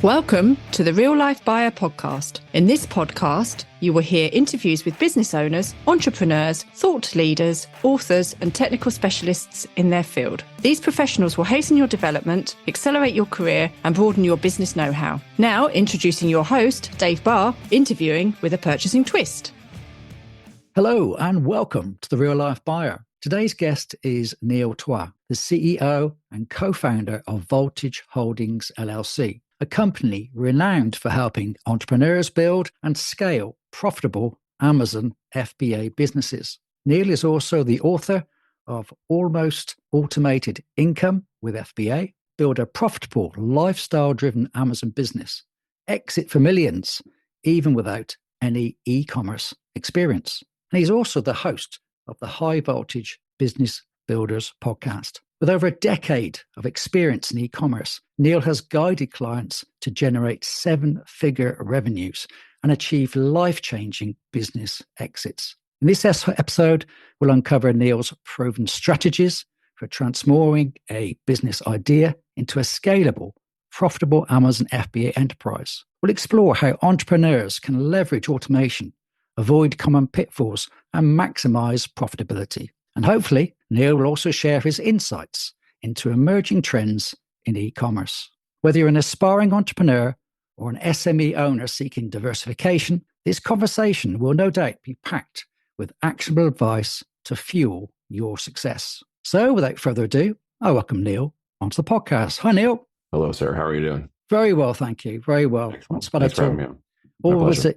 Welcome to the Real Life Buyer podcast. In this podcast, you will hear interviews with business owners, entrepreneurs, thought leaders, authors, and technical specialists in their field. These professionals will hasten your development, accelerate your career, and broaden your business know-how. Now, introducing your host, Dave Barr, interviewing with a purchasing twist. Hello, and welcome to the Real Life Buyer. Today's guest is Neil Twa, the CEO and co-founder of Voltage Holdings LLC, a company renowned for helping entrepreneurs build and scale profitable Amazon FBA businesses. Neil is also the author of Almost Automated Income with FBA, Build a Profitable Lifestyle-Driven Amazon Business, Exit for Millions, even without any e-commerce experience. And he's also the host of the High Voltage Business Builders podcast. With over a decade of experience in e-commerce, Neil has guided clients to generate seven-figure revenues and achieve life-changing business exits. In this episode, we'll uncover Neil's proven strategies for transforming a business idea into a scalable, profitable Amazon FBA enterprise. We'll explore how entrepreneurs can leverage automation, avoid common pitfalls, and maximize profitability. And hopefully, Neil will also share his insights into emerging trends in e-commerce. Whether you're an aspiring entrepreneur or an SME owner seeking diversification, this conversation will no doubt be packed with actionable advice to fuel your success. So without further ado, I welcome Neil onto the podcast. Hi, Neil. Hello, sir. How are you doing? Very well, thank you. Very well. Thanks for having me on. Always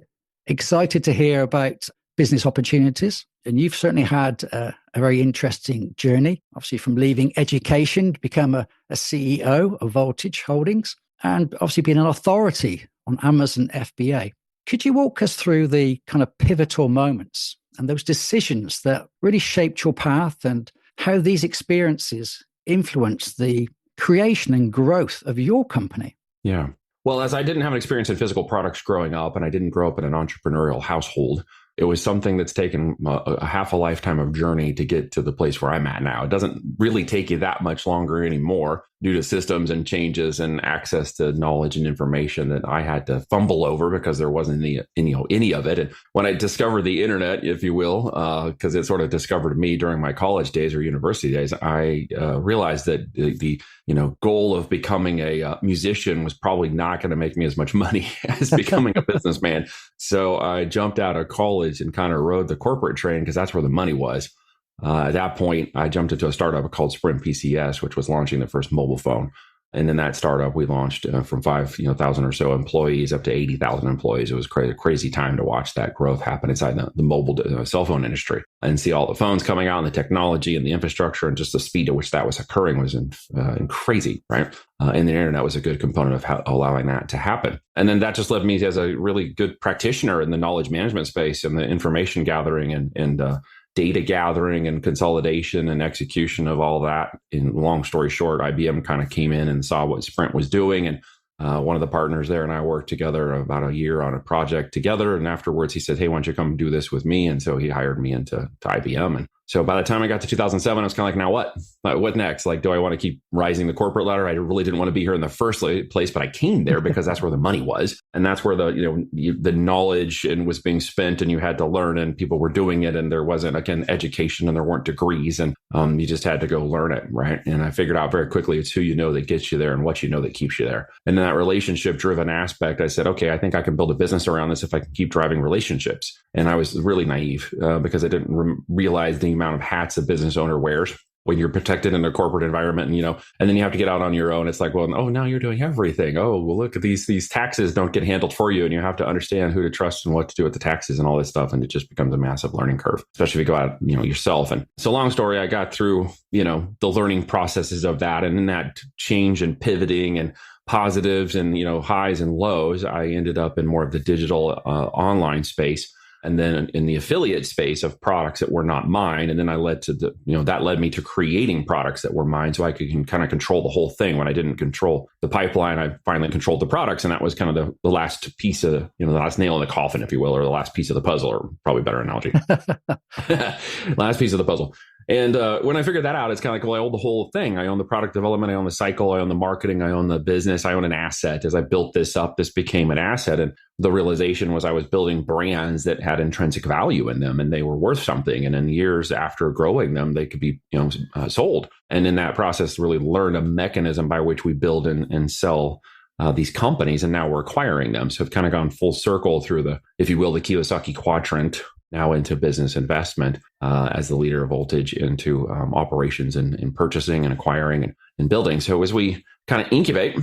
excited to hear about business opportunities. And you've certainly had a very interesting journey, obviously from leaving education to become a CEO of Voltage Holdings and obviously being an authority on Amazon FBA. Could you walk us through the kind of pivotal moments and those decisions that really shaped your path and how these experiences influenced the creation and growth of your company? Yeah. Well, as I didn't have an experience in physical products growing up, and I didn't grow up in an entrepreneurial household, it was something that's taken a half a lifetime of journey to get to the place where I'm at now. It doesn't really take you that much longer anymore due to systems and changes and access to knowledge and information that I had to fumble over because there wasn't any of it. And when I discovered the internet, if you will, because it sort of discovered me during my college days or university days, I realized that the goal of becoming a musician was probably not going to make me as much money as becoming a businessman. So I jumped out of college and kind of rode the corporate train because that's where the money was. At that point, I jumped into a startup called Sprint PCS, which was launching the first mobile phone. And in that startup, we launched from 5,000 or so employees up to 80,000 employees. It was a crazy time to watch that growth happen inside the mobile cell phone industry and see all the phones coming out and the technology and the infrastructure and just the speed at which that was occurring was crazy, right? And the internet was a good component of allowing that to happen. And then that just led me as a really good practitioner in the knowledge management space and the information gathering and data gathering and consolidation and execution of all that. In long story short, IBM kind of came in and saw what Sprint was doing. And one of the partners there and I worked together about a year on a project together. And afterwards he said, hey, why don't you come do this with me? And so he hired me into IBM. And so by the time I got to 2007, I was kind of like, now what? What next? Like, do I want to keep rising the corporate ladder? I really didn't want to be here in the first place, but I came there because that's where the money was. And that's where the knowledge and was being spent and you had to learn and people were doing it. And there wasn't, again, education and there weren't degrees and you just had to go learn it, right? And I figured out very quickly, it's who you know that gets you there and what you know that keeps you there. And in that relationship driven aspect, I said, okay, I think I can build a business around this if I can keep driving relationships. And I was really naive because I didn't realize the amount of hats a business owner wears when you're protected in a corporate environment, and then you have to get out on your own. It's like, well, oh, now you're doing everything. Oh, well, look at these taxes don't get handled for you. And you have to understand who to trust and what to do with the taxes and all this stuff. And it just becomes a massive learning curve, especially if you go out, yourself. And so long story, I got through, the learning processes of that. And in that change and pivoting and positives and, highs and lows, I ended up in more of the digital online space. And then in the affiliate space of products that were not mine. And then I led to that led me to creating products that were mine. So I could kind of control the whole thing. When I didn't control the pipeline, I finally controlled the products. And that was kind of the last piece of, the last nail in the coffin, if you will, or the last piece of the puzzle, or probably better analogy. Last piece of the puzzle. And when I figured that out, it's kind of like, well, I own the whole thing. I own the product development. I own the cycle. I own the marketing. I own the business. I own an asset. As I built this up, this became an asset. And the realization was I was building brands that had intrinsic value in them and they were worth something. And in years after growing them, they could be, sold. And in that process, really learned a mechanism by which we build and sell these companies. And now we're acquiring them. So it's kind of gone full circle through the, if you will, the Kiyosaki quadrant, now into business investment as the leader of Voltage into operations and purchasing and acquiring and building. So as we kind of incubate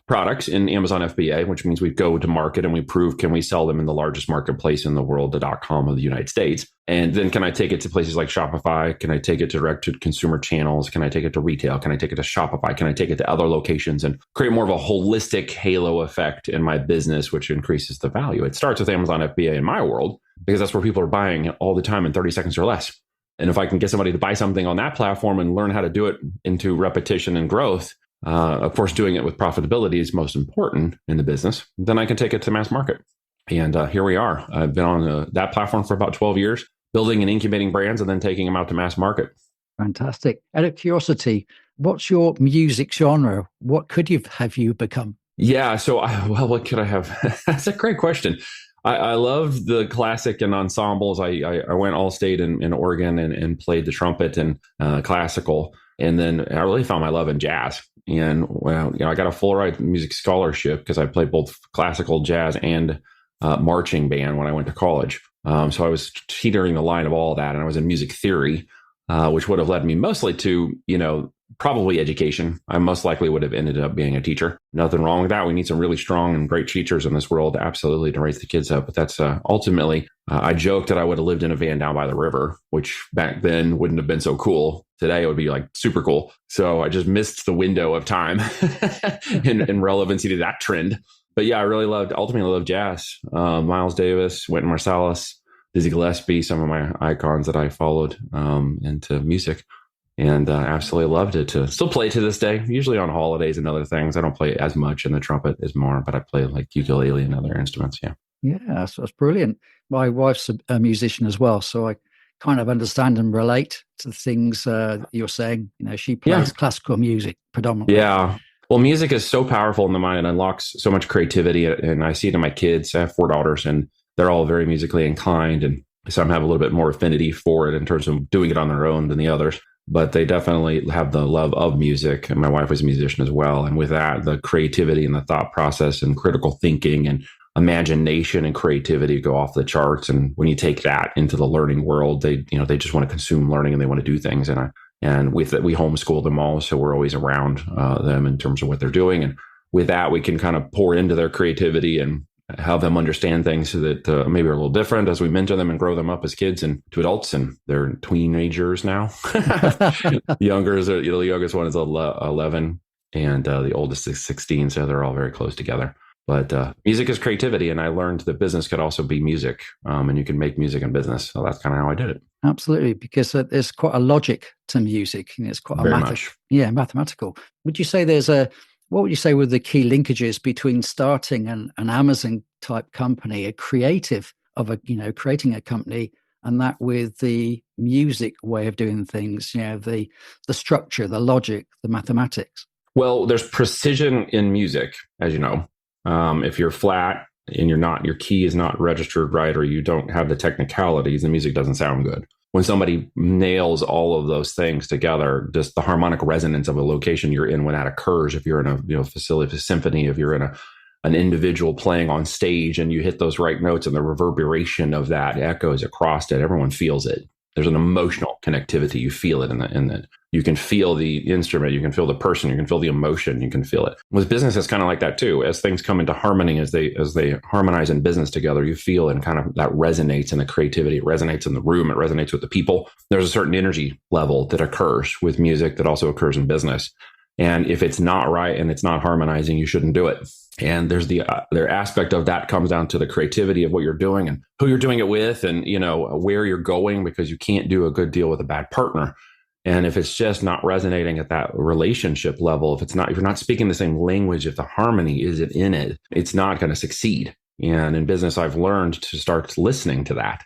products in Amazon FBA, which means we go to market and we prove, can we sell them in the largest marketplace in the world, the .com of the United States? And then can I take it to places like Shopify? Can I take it to direct to consumer channels? Can I take it to retail? Can I take it to Shopify? Can I take it to other locations and create more of a holistic halo effect in my business, which increases the value? It starts with Amazon FBA in my world, because that's where people are buying all the time in 30 seconds or less. And if I can get somebody to buy something on that platform and learn how to do it into repetition and growth, of course, doing it with profitability is most important in the business, then I can take it to mass market. And here we are. I've been on that platform for about 12 years, building and incubating brands and then taking them out to mass market. Fantastic. Out of curiosity, what's your music genre? What could have you become? Yeah. So, what could I have? That's a great question. I love the classic and ensembles. I went all state in Oregon and played the trumpet and classical. And then I really found my love in jazz. And I got a full ride music scholarship because I played both classical, jazz, and marching band when I went to college. So I was teetering the line of all that. And I was in music theory, which would have led me mostly to, probably education. I most likely would have ended up being a teacher. Nothing wrong with that. We need some really strong and great teachers in this world, absolutely, to raise the kids up. But that's ultimately, I joked that I would have lived in a van down by the river, which back then wouldn't have been so cool. Today it would be like super cool. So I just missed the window of time in relevancy to that trend. But yeah, I really ultimately loved jazz. Miles Davis, Wynton Marsalis, Dizzy Gillespie, some of my icons that I followed into music. And absolutely loved it. To still play to this day, usually on holidays and other things. I don't play as much, and the trumpet is more, but I play like ukulele and other instruments. Yeah. Yeah, that's brilliant. My wife's a musician as well, so I kind of understand and relate to the things you're saying. She plays classical music predominantly. Yeah. Well, music is so powerful in the mind and unlocks so much creativity. And I see it in my kids. I have 4 daughters, and they're all very musically inclined. And some have a little bit more affinity for it in terms of doing it on their own than the others. But they definitely have the love of music. And my wife was a musician as well. And with that, the creativity and the thought process and critical thinking and imagination and creativity go off the charts. And when you take that into the learning world, they just want to consume learning and they want to do things. And with it, we homeschool them all. So we're always around them in terms of what they're doing. And with that, we can kind of pour into their creativity and have them understand things so that maybe are a little different as we mentor them and grow them up as kids and to adults. And they're teenagers now. The youngest one is 11 and the oldest is 16. So they're all very close together. But music is creativity. And I learned that business could also be music and you can make music in business. So that's kind of how I did it. Absolutely. Because there's quite a logic to music. It's quite mathematical. Would you say what would you say were the key linkages between starting an Amazon type company, a creative of creating a company, and that with the music way of doing things, the structure, the logic, the mathematics? Well, there's precision in music, as you know. If you're flat and your key is not registered right, or you don't have the technicalities, the music doesn't sound good. When somebody nails all of those things together, just the harmonic resonance of a location you're in when that occurs, if you're in a facility, a symphony, if you're in an individual playing on stage and you hit those right notes and the reverberation of that echoes across it, everyone feels it. There's an emotional connectivity. You feel it in that. You can feel the instrument, you can feel the person, you can feel the emotion, you can feel it. With business, it's kind of like that too. As things come into harmony, as they harmonize in business together, you feel and kind of that resonates in the creativity. It resonates in the room. It resonates with the people. There's a certain energy level that occurs with music that also occurs in business. And if it's not right and it's not harmonizing, you shouldn't do it. And there's their aspect of that comes down to the creativity of what you're doing and who you're doing it with and, where you're going, because you can't do a good deal with a bad partner. And if it's just not resonating at that relationship level, if you're not speaking the same language, if the harmony isn't in it, it's not going to succeed. And in business, I've learned to start listening to that.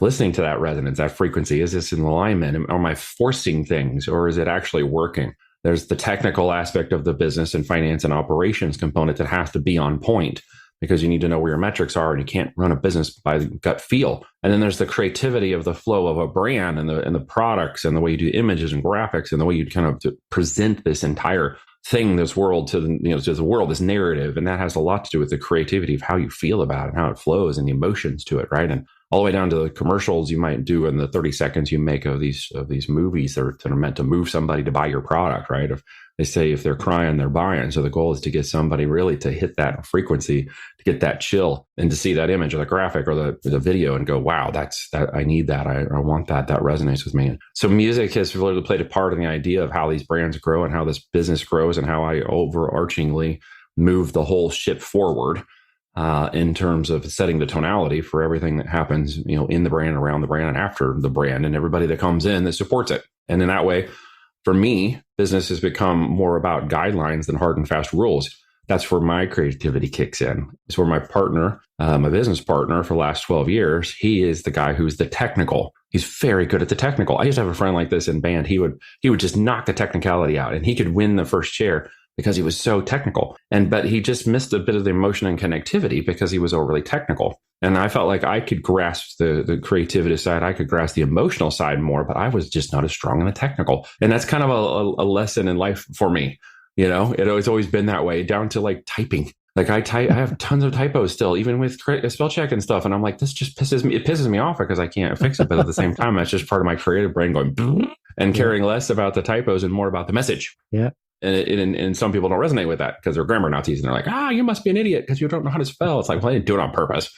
listening to that resonance, that frequency. Is this in alignment? Am I forcing things, or is it actually working? There's the technical aspect of the business and finance and operations component that has to be on point, because you need to know where your metrics are, and you can't run a business by gut feel. And then there's the creativity of the flow of a brand and the products and the way you do images and graphics and the way you kind of to present this entire thing, this world to the world, this narrative. And that has a lot to do with the creativity of how you feel about it and how it flows and the emotions to it, right? And all the way down to the commercials you might do in the 30 seconds you make of these movies that are meant to move somebody to buy your product, right? If they say if they're crying, they're buying. So the goal is to get somebody really to hit that frequency, to get that chill, and to see that image or the graphic or the video and go, wow, that's that. I need that. I want that. That resonates with me. And so music has really played a part in the idea of how these brands grow and how this business grows and how I overarchingly move the whole ship forward. In terms of setting the tonality for everything that happens, in the brand, around the brand, and after the brand, and everybody that comes in that supports it. And in that way, for me, business has become more about guidelines than hard and fast rules. That's where my creativity kicks in. It's where my partner, my business partner for the last 12 years, he is the guy who's the technical. He's very good at the technical. I used to have a friend like this in band. He would just knock the technicality out, and he could win the first chair because he was so technical. But he just missed a bit of the emotion and connectivity because he was overly technical. And I felt like I could grasp the creativity side. I could grasp the emotional side more, but I was just not as strong in the technical. And that's kind of a lesson in life for me. It's always been that way, down to like typing. Like I have tons of typos still, even with spell check and stuff. And I'm like, this just pisses me off because I can't fix it. But at the same time, that's just part of my creative brain going and caring less about the typos and more about the message. Yeah. And some people don't resonate with that because they're grammar Nazis and they're like, you must be an idiot because you don't know how to spell. It's like, well, I didn't do it on purpose.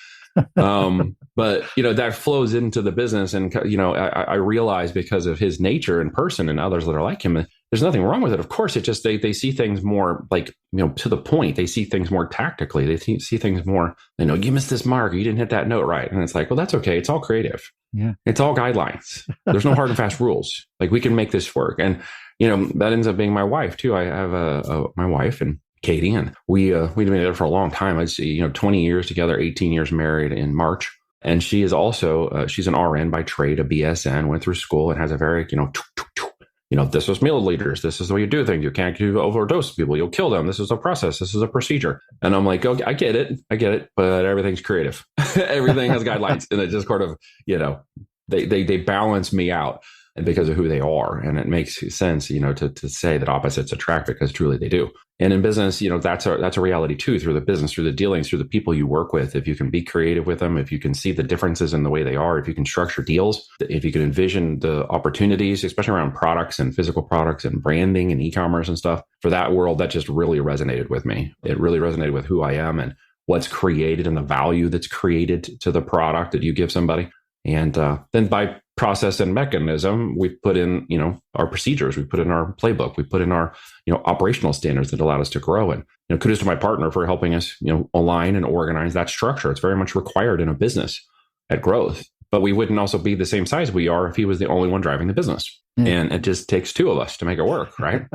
But that flows into the business. And, I realize because of his nature and person and others that are like him, there's nothing wrong with it. Of course, it just, they see things more like, to the point. They see things more tactically. They see things more, you missed this mark, or you didn't hit that note right. And it's like, well, that's okay. It's all creative. Yeah. It's all guidelines. There's no hard and fast rules. Like we can make this work. And, that ends up being my wife too. I have my wife and Katie, and we've been together for a long time. I'd say, 20 years together, 18 years married in March. And she is also, she's an RN by trade, a BSN, went through school and has a very, this is meal leaders. This is the way you do things. You can't overdose people. You'll kill them. This is a process. This is a procedure. And I'm like, I get it. But everything's creative. Everything has guidelines. And it just kind of, they balance me out. And because of who they are. And it makes sense, to say that opposites attract, because truly they do. And in business, that's a reality too, through the business, through the dealings, through the people you work with. If you can be creative with them, if you can see the differences in the way they are, if you can structure deals, if you can envision the opportunities, especially around products and physical products and branding and e-commerce and stuff, for that world, that just really resonated with me. It really resonated with who I am and what's created and the value that's created to the product that you give somebody. And then by process and mechanism, we put in, our procedures, we put in our playbook, we put in our, operational standards that allowed us to grow. And, kudos to my partner for helping us, align and organize that structure. It's very much required in a business at growth, but we wouldn't also be the same size we are if he was the only one driving the business. And it just takes two of us to make it work, right?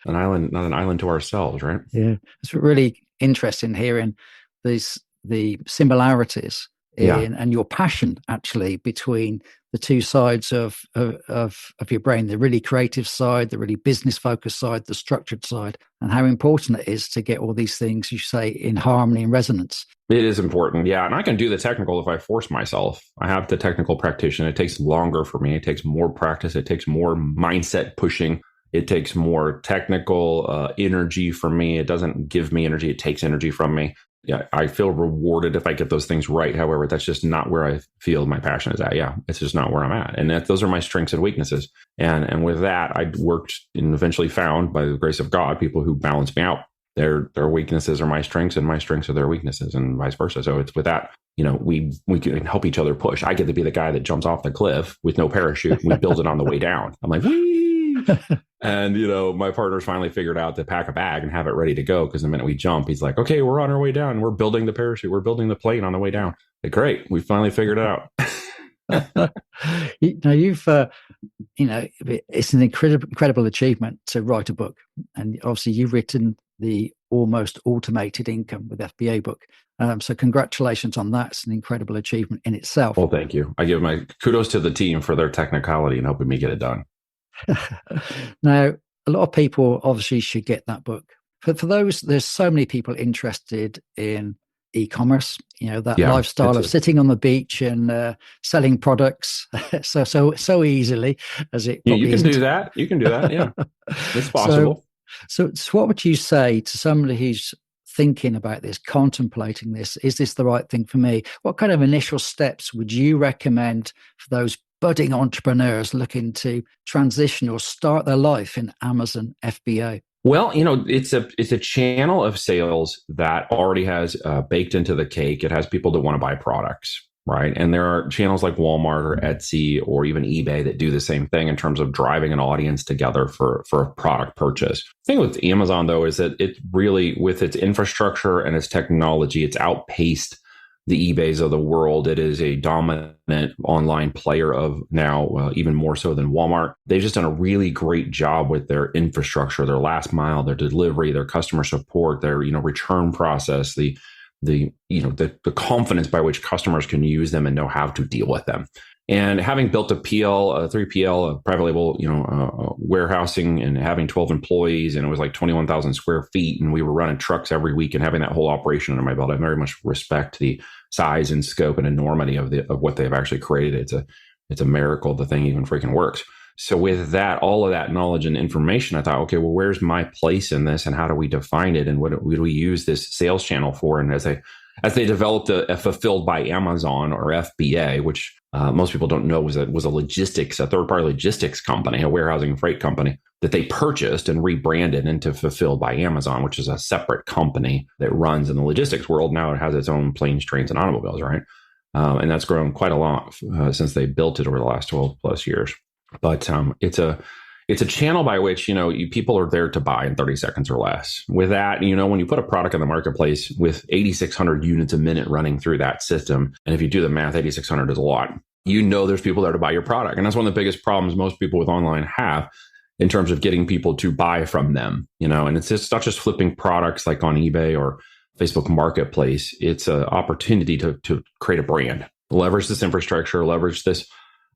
Not an island to ourselves, right? Yeah. It's really interesting hearing the similarities and your passion actually between the two sides of your brain, the really creative side, the really business focused side, the structured side, and how important it is to get all these things, you say, in harmony and resonance. It is important. Yeah. And I can do the technical if I force myself. I have the technical practitioner. It takes longer for me. It takes more practice. It takes more mindset pushing. It takes more technical energy from me. It doesn't give me energy. It takes energy from me. Yeah, I feel rewarded if I get those things right. However, that's just not where I feel my passion is at. Yeah, it's just not where I'm at. And those are my strengths and weaknesses. And with that, I worked and eventually found, by the grace of God, people who balance me out. Their weaknesses are my strengths and my strengths are their weaknesses, and vice versa. So it's with that, we can help each other push. I get to be the guy that jumps off the cliff with no parachute. We build it on the way down. I'm like, whee! And, my partner's finally figured out to pack a bag and have it ready to go. Because the minute we jump, he's like, okay, we're on our way down. We're building the parachute. We're building the plane on the way down. Like, great. We finally figured it out. You've, it's an incredible achievement to write a book. And obviously you've written the almost automated income with FBA Book. So congratulations on that. It's an incredible achievement in itself. Well, thank you. I give my kudos to the team for their technicality and helping me get it done. Now, a lot of people obviously should get that book. For those, there's so many people interested in e-commerce, that lifestyle of sitting on the beach and selling products so easily as it you can do that. You can do that. Yeah, it's possible. So what would you say to somebody who's thinking about this, contemplating this? Is this the right thing for me? What kind of initial steps would you recommend for those budding entrepreneurs looking to transition or start their life in Amazon FBA? Well, it's a channel of sales that already has baked into the cake. It has people that want to buy products, right? And there are channels like Walmart or Etsy or even eBay that do the same thing in terms of driving an audience together for a product purchase. The thing with Amazon, though, is that it really, with its infrastructure and its technology, it's outpaced the eBays of the world. It is a dominant online player of now, even more so than Walmart. They've just done a really great job with their infrastructure, their last mile, their delivery, their customer support, their return process, the confidence by which customers can use them and know how to deal with them. And having built a 3PL, a private label, warehousing, and having 12 employees, and it was like 21,000 square feet, and we were running trucks every week and having that whole operation under my belt, I very much respect the size and scope and enormity of what they've actually created. It's a miracle the thing even freaking works. So with that, all of that knowledge and information, I thought, okay, well, where's my place in this, and how do we define it, and what do we use this sales channel for? And as they developed a Fulfilled by Amazon, or FBA, which most people don't know was a third-party logistics company, a warehousing and freight company that they purchased and rebranded into Fulfilled by Amazon, which is a separate company that runs in the logistics world. Now it has its own planes, trains, and automobiles, right? And that's grown quite a lot since they built it over the last 12 plus years. But it's a channel by which, people are there to buy in 30 seconds or less. With that, when you put a product in the marketplace with 8,600 units a minute running through that system, and if you do the math, 8,600 is a lot. There's people there to buy your product. And that's one of the biggest problems most people with online have in terms of getting people to buy from them, and it's not just flipping products like on eBay or Facebook Marketplace. It's an opportunity to create a brand, leverage this infrastructure, leverage this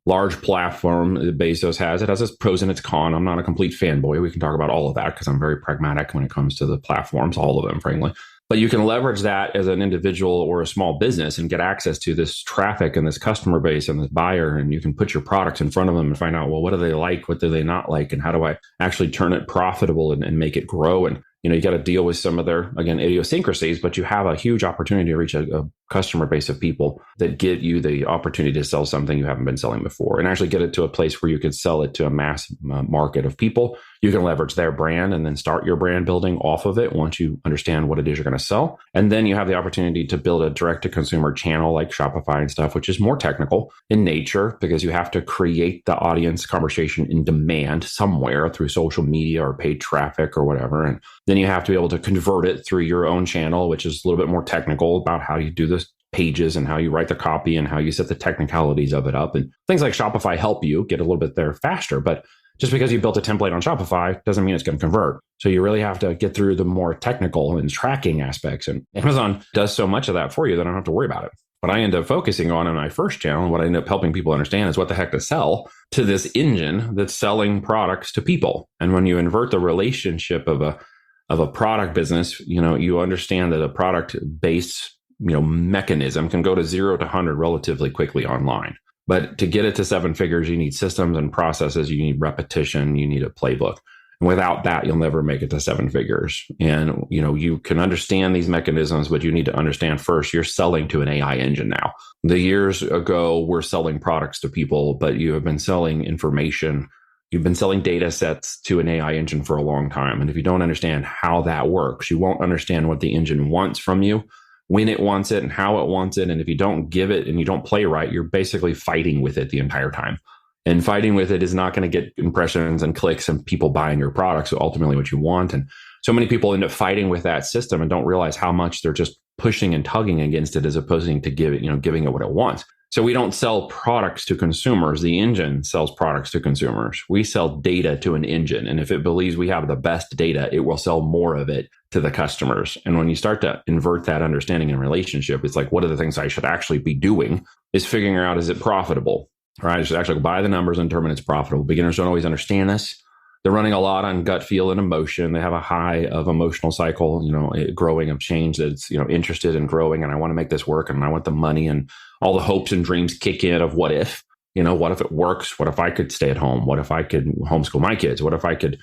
large platform that Bezos has. It has its pros and its cons. I'm not a complete fanboy. We can talk about all of that because I'm very pragmatic when it comes to the platforms, all of them, frankly. But you can leverage that as an individual or a small business and get access to this traffic and this customer base and this buyer. And you can put your products in front of them and find out, well, what do they like? What do they not like? And how do I actually turn it profitable and make it grow? And you got to deal with some of their, again, idiosyncrasies, but you have a huge opportunity to reach a customer base of people that give you the opportunity to sell something you haven't been selling before, and actually get it to a place where you could sell it to a mass market of people. You can leverage their brand and then start your brand building off of it once you understand what it is you're going to sell. And then you have the opportunity to build a direct to consumer channel like Shopify and stuff, which is more technical in nature because you have to create the audience conversation in demand somewhere through social media or paid traffic or whatever. And then you have to be able to convert it through your own channel, which is a little bit more technical about how you do this pages and how you write the copy and how you set the technicalities of it up. And things like Shopify help you get a little bit there faster. But just because you built a template on Shopify doesn't mean it's going to convert. So you really have to get through the more technical and tracking aspects. And Amazon does so much of that for you that I don't have to worry about it. What I end up focusing on in my first channel, and what I end up helping people understand is what the heck to sell to this engine that's selling products to people. And when you invert the relationship of a product business, you understand that a product-based mechanism can go to 0 to 100 relatively quickly online. But to get it to 7 figures, you need systems and processes, you need repetition, you need a playbook. And without that, you'll never make it to 7 figures. And, you can understand these mechanisms, but you need to understand first, you're selling to an AI engine now. The years ago, we're selling products to people, but you have been selling information. You've been selling data sets to an AI engine for a long time. And if you don't understand how that works, you won't understand what the engine wants from you, when it wants it and how it wants it. And if you don't give it and you don't play right, you're basically fighting with it the entire time. And fighting with it is not going to get impressions and clicks and people buying your products, so ultimately what you want. And so many people end up fighting with that system and don't realize how much they're just pushing and tugging against it as opposed to giving it what it wants. So we don't sell products to consumers. The engine sells products to consumers. We sell data to an engine. And if it believes we have the best data, it will sell more of it to the customers. And when you start to invert that understanding and relationship, it's like, what are the things I should actually be doing is figuring out, is it profitable? Right? I should actually buy the numbers and determine it's profitable. Beginners don't always understand this. They're running a lot on gut feel and emotion. They have a high of emotional cycle, growing of change that's, interested in growing. And I want to make this work and I want the money, and all the hopes and dreams kick in of what if it works? What if I could stay at home? What if I could homeschool my kids? What if I could,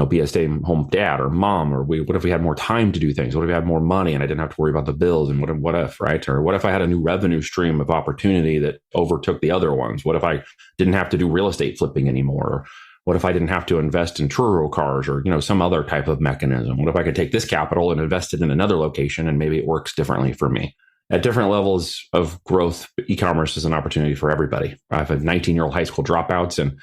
be a stay-at-home dad or mom? Or what if we had more time to do things? What if we had more money and I didn't have to worry about the bills? And what if, right? Or what if I had a new revenue stream of opportunity that overtook the other ones? What if I didn't have to do real estate flipping anymore? Or what if I didn't have to invest in Truro cars or, some other type of mechanism? What if I could take this capital and invest it in another location and maybe it works differently for me? At different levels of growth, e-commerce is an opportunity for everybody. I have 19-year-old high school dropouts and,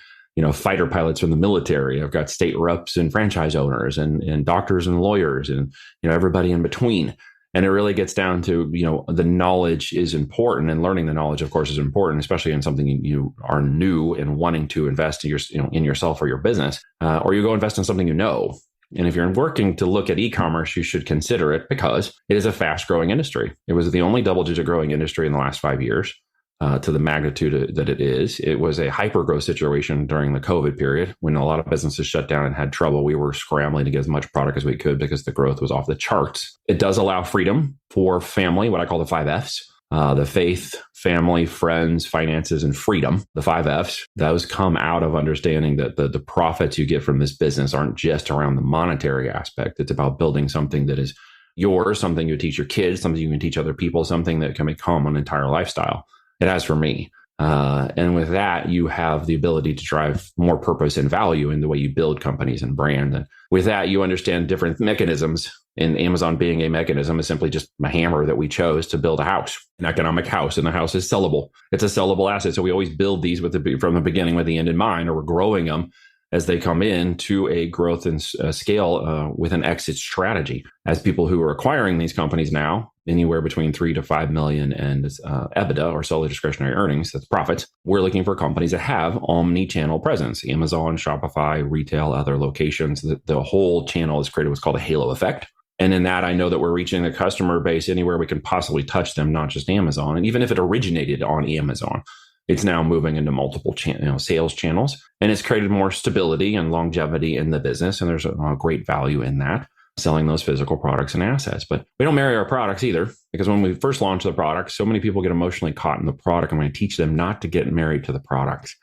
fighter pilots from the military. I've got state reps and franchise owners and doctors and lawyers and, everybody in between. And it really gets down to, the knowledge is important, and learning the knowledge, of course, is important, especially in something you are new and wanting to invest in in yourself or your business, or you go invest in something And if you're working to look at e-commerce, you should consider it because it is a fast-growing industry. It was the only double-digit growing industry in the last 5 years. To the magnitude that it is. It was a hyper-growth situation during the COVID period when a lot of businesses shut down and had trouble. We were scrambling to get as much product as we could because the growth was off the charts. It does allow freedom for family, what I call the 5 Fs. The faith, family, friends, finances, and freedom, the 5 Fs, those come out of understanding that the profits you get from this business aren't just around the monetary aspect. It's about building something that is yours, something you teach your kids, something you can teach other people, something that can become an entire lifestyle. It has for me. And with that, you have the ability to drive more purpose and value in the way you build companies and brand. And with that, you understand different mechanisms. And Amazon being a mechanism is simply just a hammer that we chose to build a house, an economic house. And the house is sellable. It's a sellable asset. So we always build these from the beginning with the end in mind, or we're growing them as they come in to a growth and scale with an exit strategy. As people who are acquiring these companies now, anywhere between 3 to 5 million and EBITDA, or solely discretionary earnings, that's profits, we're looking for companies that have omni-channel presence. Amazon, Shopify, retail, other locations. The whole channel is created what's called a halo effect. And in that, I know that we're reaching the customer base anywhere we can possibly touch them, not just Amazon. And even if it originated on Amazon, it's now moving into multiple sales channels, and it's created more stability and longevity in the business. And there's a great value in that, selling those physical products and assets. But we don't marry our products either, because when we first launch the product, so many people get emotionally caught in the product. I'm going to teach them not to get married to the product.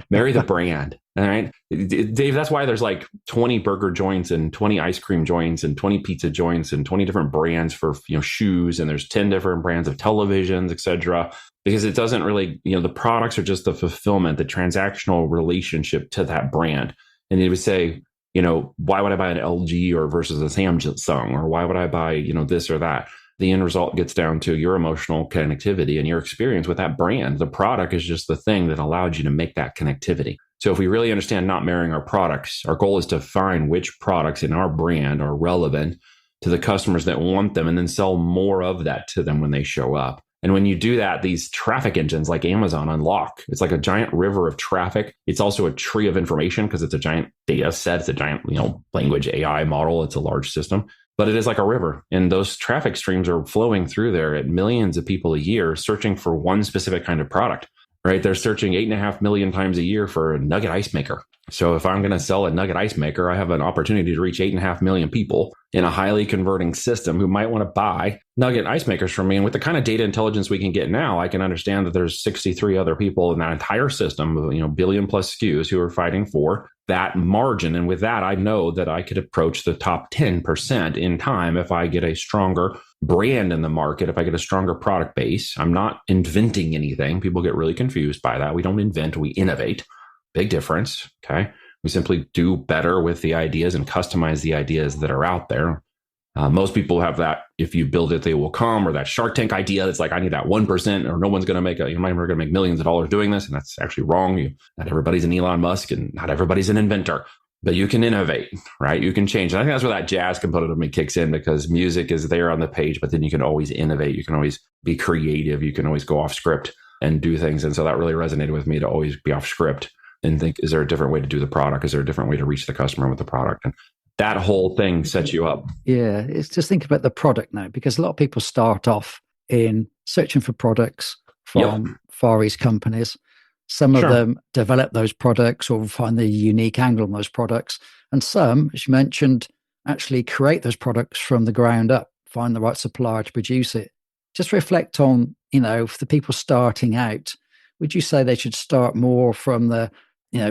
Marry the brand. All right, Dave, that's why there's like 20 burger joints and 20 ice cream joints and 20 pizza joints and 20 different brands for shoes. And there's 10 different brands of televisions, etc. Because it doesn't really, the products are just the fulfillment, the transactional relationship to that brand. And it would say, why would I buy an LG or versus a Samsung? Or why would I buy, this or that? The end result gets down to your emotional connectivity and your experience with that brand. The product is just the thing that allowed you to make that connectivity. So if we really understand not marrying our products, our goal is to find which products in our brand are relevant to the customers that want them, and then sell more of that to them when they show up. And when you do that, these traffic engines like Amazon unlock. It's like a giant river of traffic. It's also a tree of information because it's a giant data set. It's a giant, language AI model. It's a large system, but it is like a river. And those traffic streams are flowing through there at millions of people a year searching for one specific kind of product, right? They're searching 8.5 million times a year for a nugget ice maker. So if I'm going to sell a nugget ice maker, I have an opportunity to reach 8.5 million people in a highly converting system who might want to buy nugget ice makers from me. And with the kind of data intelligence we can get now, I can understand that there's 63 other people in that entire system of, billion plus SKUs who are fighting for that margin. And with that, I know that I could approach the top 10% in time if I get a stronger brand in the market, if I get a stronger product base. I'm not inventing anything. People get really confused by that. We don't invent, we innovate. Big difference. Okay. We simply do better with the ideas and customize the ideas that are out there. Most people have that, if you build it, they will come, or that Shark Tank idea that's like, I need that 1%, or no one's going to make you're never going to make millions of dollars doing this. And that's actually wrong. Not everybody's an Elon Musk and not everybody's an inventor, but you can innovate, right? You can change. And I think that's where that jazz component of me kicks in, because music is there on the page, but then you can always innovate. You can always be creative. You can always go off script. and do things. And so that really resonated with me to always be off script and think, is there a different way to do the product? Is there a different way to reach the customer with the product? And that whole thing sets you up. Yeah, it's just think about the product now, because a lot of people start off in searching for products from Far East companies. Some of them develop those products or find the unique angle on those products. And some, as you mentioned, actually create those products from the ground up, find the right supplier to produce it. Just reflect on, for the people starting out, would you say they should start more from the,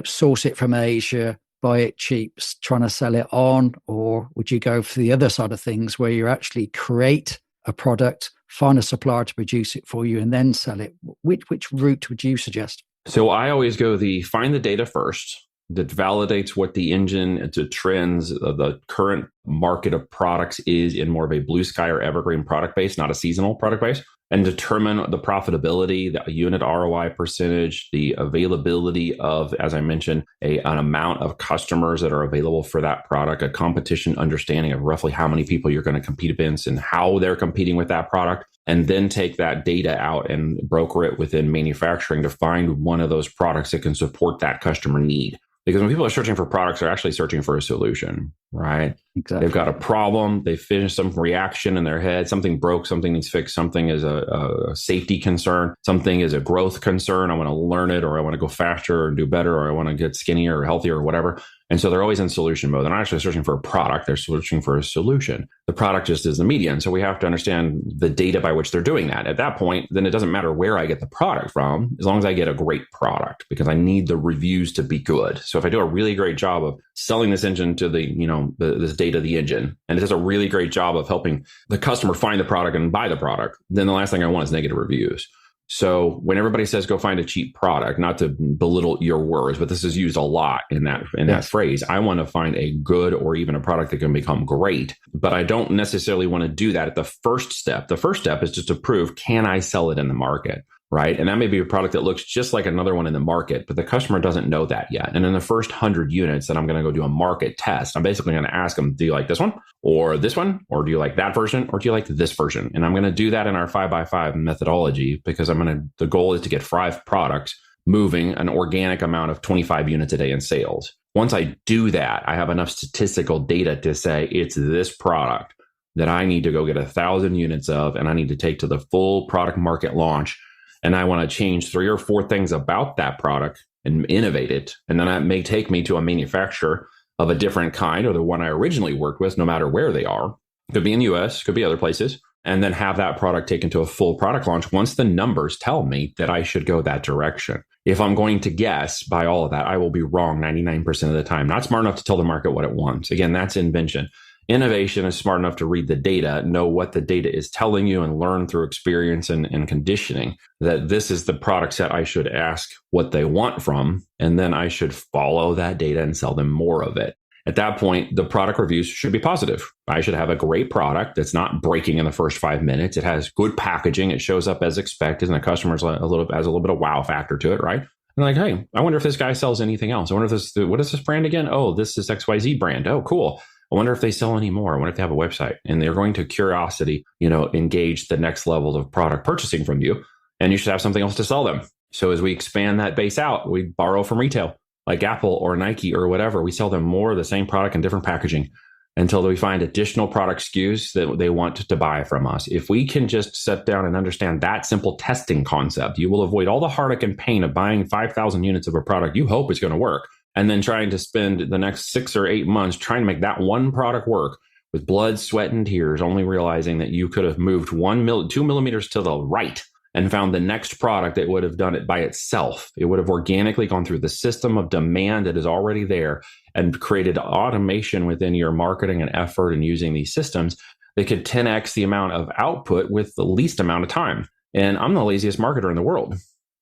source it from Asia, buy it cheap, trying to sell it on? Or would you go for the other side of things where you actually create a product, find a supplier to produce it for you, and then sell it? Which route would you suggest? So I always go find the data first that validates what the engine, the trends, the current market of products is in more of a blue sky or evergreen product base, not a seasonal product base, and determine the profitability, the unit ROI percentage, the availability of, as I mentioned, an amount of customers that are available for that product, a competition understanding of roughly how many people you're going to compete against and how they're competing with that product. And then take that data out and broker it within manufacturing to find one of those products that can support that customer need. Because when people are searching for products, they're actually searching for a solution, right? Exactly. They've got a problem. They finished some reaction in their head. Something broke. Something needs fixed. Something is a safety concern. Something is a growth concern. I want to learn it, or I want to go faster or do better, or I want to get skinnier or healthier or whatever. And so they're always in solution mode. They're not actually searching for a product. They're searching for a solution. The product just is the media. And so we have to understand the data by which they're doing that. At that point, then it doesn't matter where I get the product from, as long as I get a great product, because I need the reviews to be good. So if I do a really great job of selling this engine to this data, the engine, and it does a really great job of helping the customer find the product and buy the product, then the last thing I want is negative reviews. So when everybody says go find a cheap product, not to belittle your words, but this is used a lot in that phrase. I want to find a good or even a product that can become great, but I don't necessarily want to do that at the first step. The first step is just to prove, can I sell it in the market? Right. And that may be a product that looks just like another one in the market, but the customer doesn't know that yet. And in the first 100 units that I'm going to go do a market test, I'm basically going to ask them, do you like this one or this one? Or do you like that version? Or do you like this version? And I'm going to do that in our 5x5 methodology, because the goal is to get 5 products moving an organic amount of 25 units a day in sales. Once I do that, I have enough statistical data to say it's this product that I need to go get 1,000 units of, and I need to take to the full product market launch. And I want to change 3 or 4 things about that product and innovate it. And then that may take me to a manufacturer of a different kind, or the one I originally worked with, no matter where they are. Could be in the US, could be other places. And then have that product taken to a full product launch once the numbers tell me that I should go that direction. If I'm going to guess by all of that, I will be wrong 99% of the time. Not smart enough to tell the market what it wants. Again, that's invention. Innovation is smart enough to read the data, know what the data is telling you, and learn through experience and conditioning that this is the product set I should ask what they want from, and then I should follow that data and sell them more of it. At that point, the product reviews should be positive. I should have a great product that's not breaking in the first 5 minutes. It has good packaging. It shows up as expected, and the customer's has a little bit of wow factor to it, right? And like, hey, I wonder if this guy sells anything else. I wonder if what is this brand again? Oh, this is XYZ brand. Oh, cool. I wonder if they sell any more. I wonder if they have a website. And they're going to curiosity, engage the next level of product purchasing from you. And you should have something else to sell them. So as we expand that base out, we borrow from retail, like Apple or Nike or whatever. We sell them more of the same product in different packaging until we find additional product SKUs that they want to buy from us. If we can just sit down and understand that simple testing concept, you will avoid all the heartache and pain of buying 5,000 units of a product you hope is going to work, and then trying to spend the next 6 or 8 months trying to make that one product work with blood, sweat, and tears, only realizing that you could have moved 2 millimeters to the right and found the next product that would have done it by itself. It would have organically gone through the system of demand that is already there and created automation within your marketing and effort and using these systems that could 10x the amount of output with the least amount of time. And I'm the laziest marketer in the world.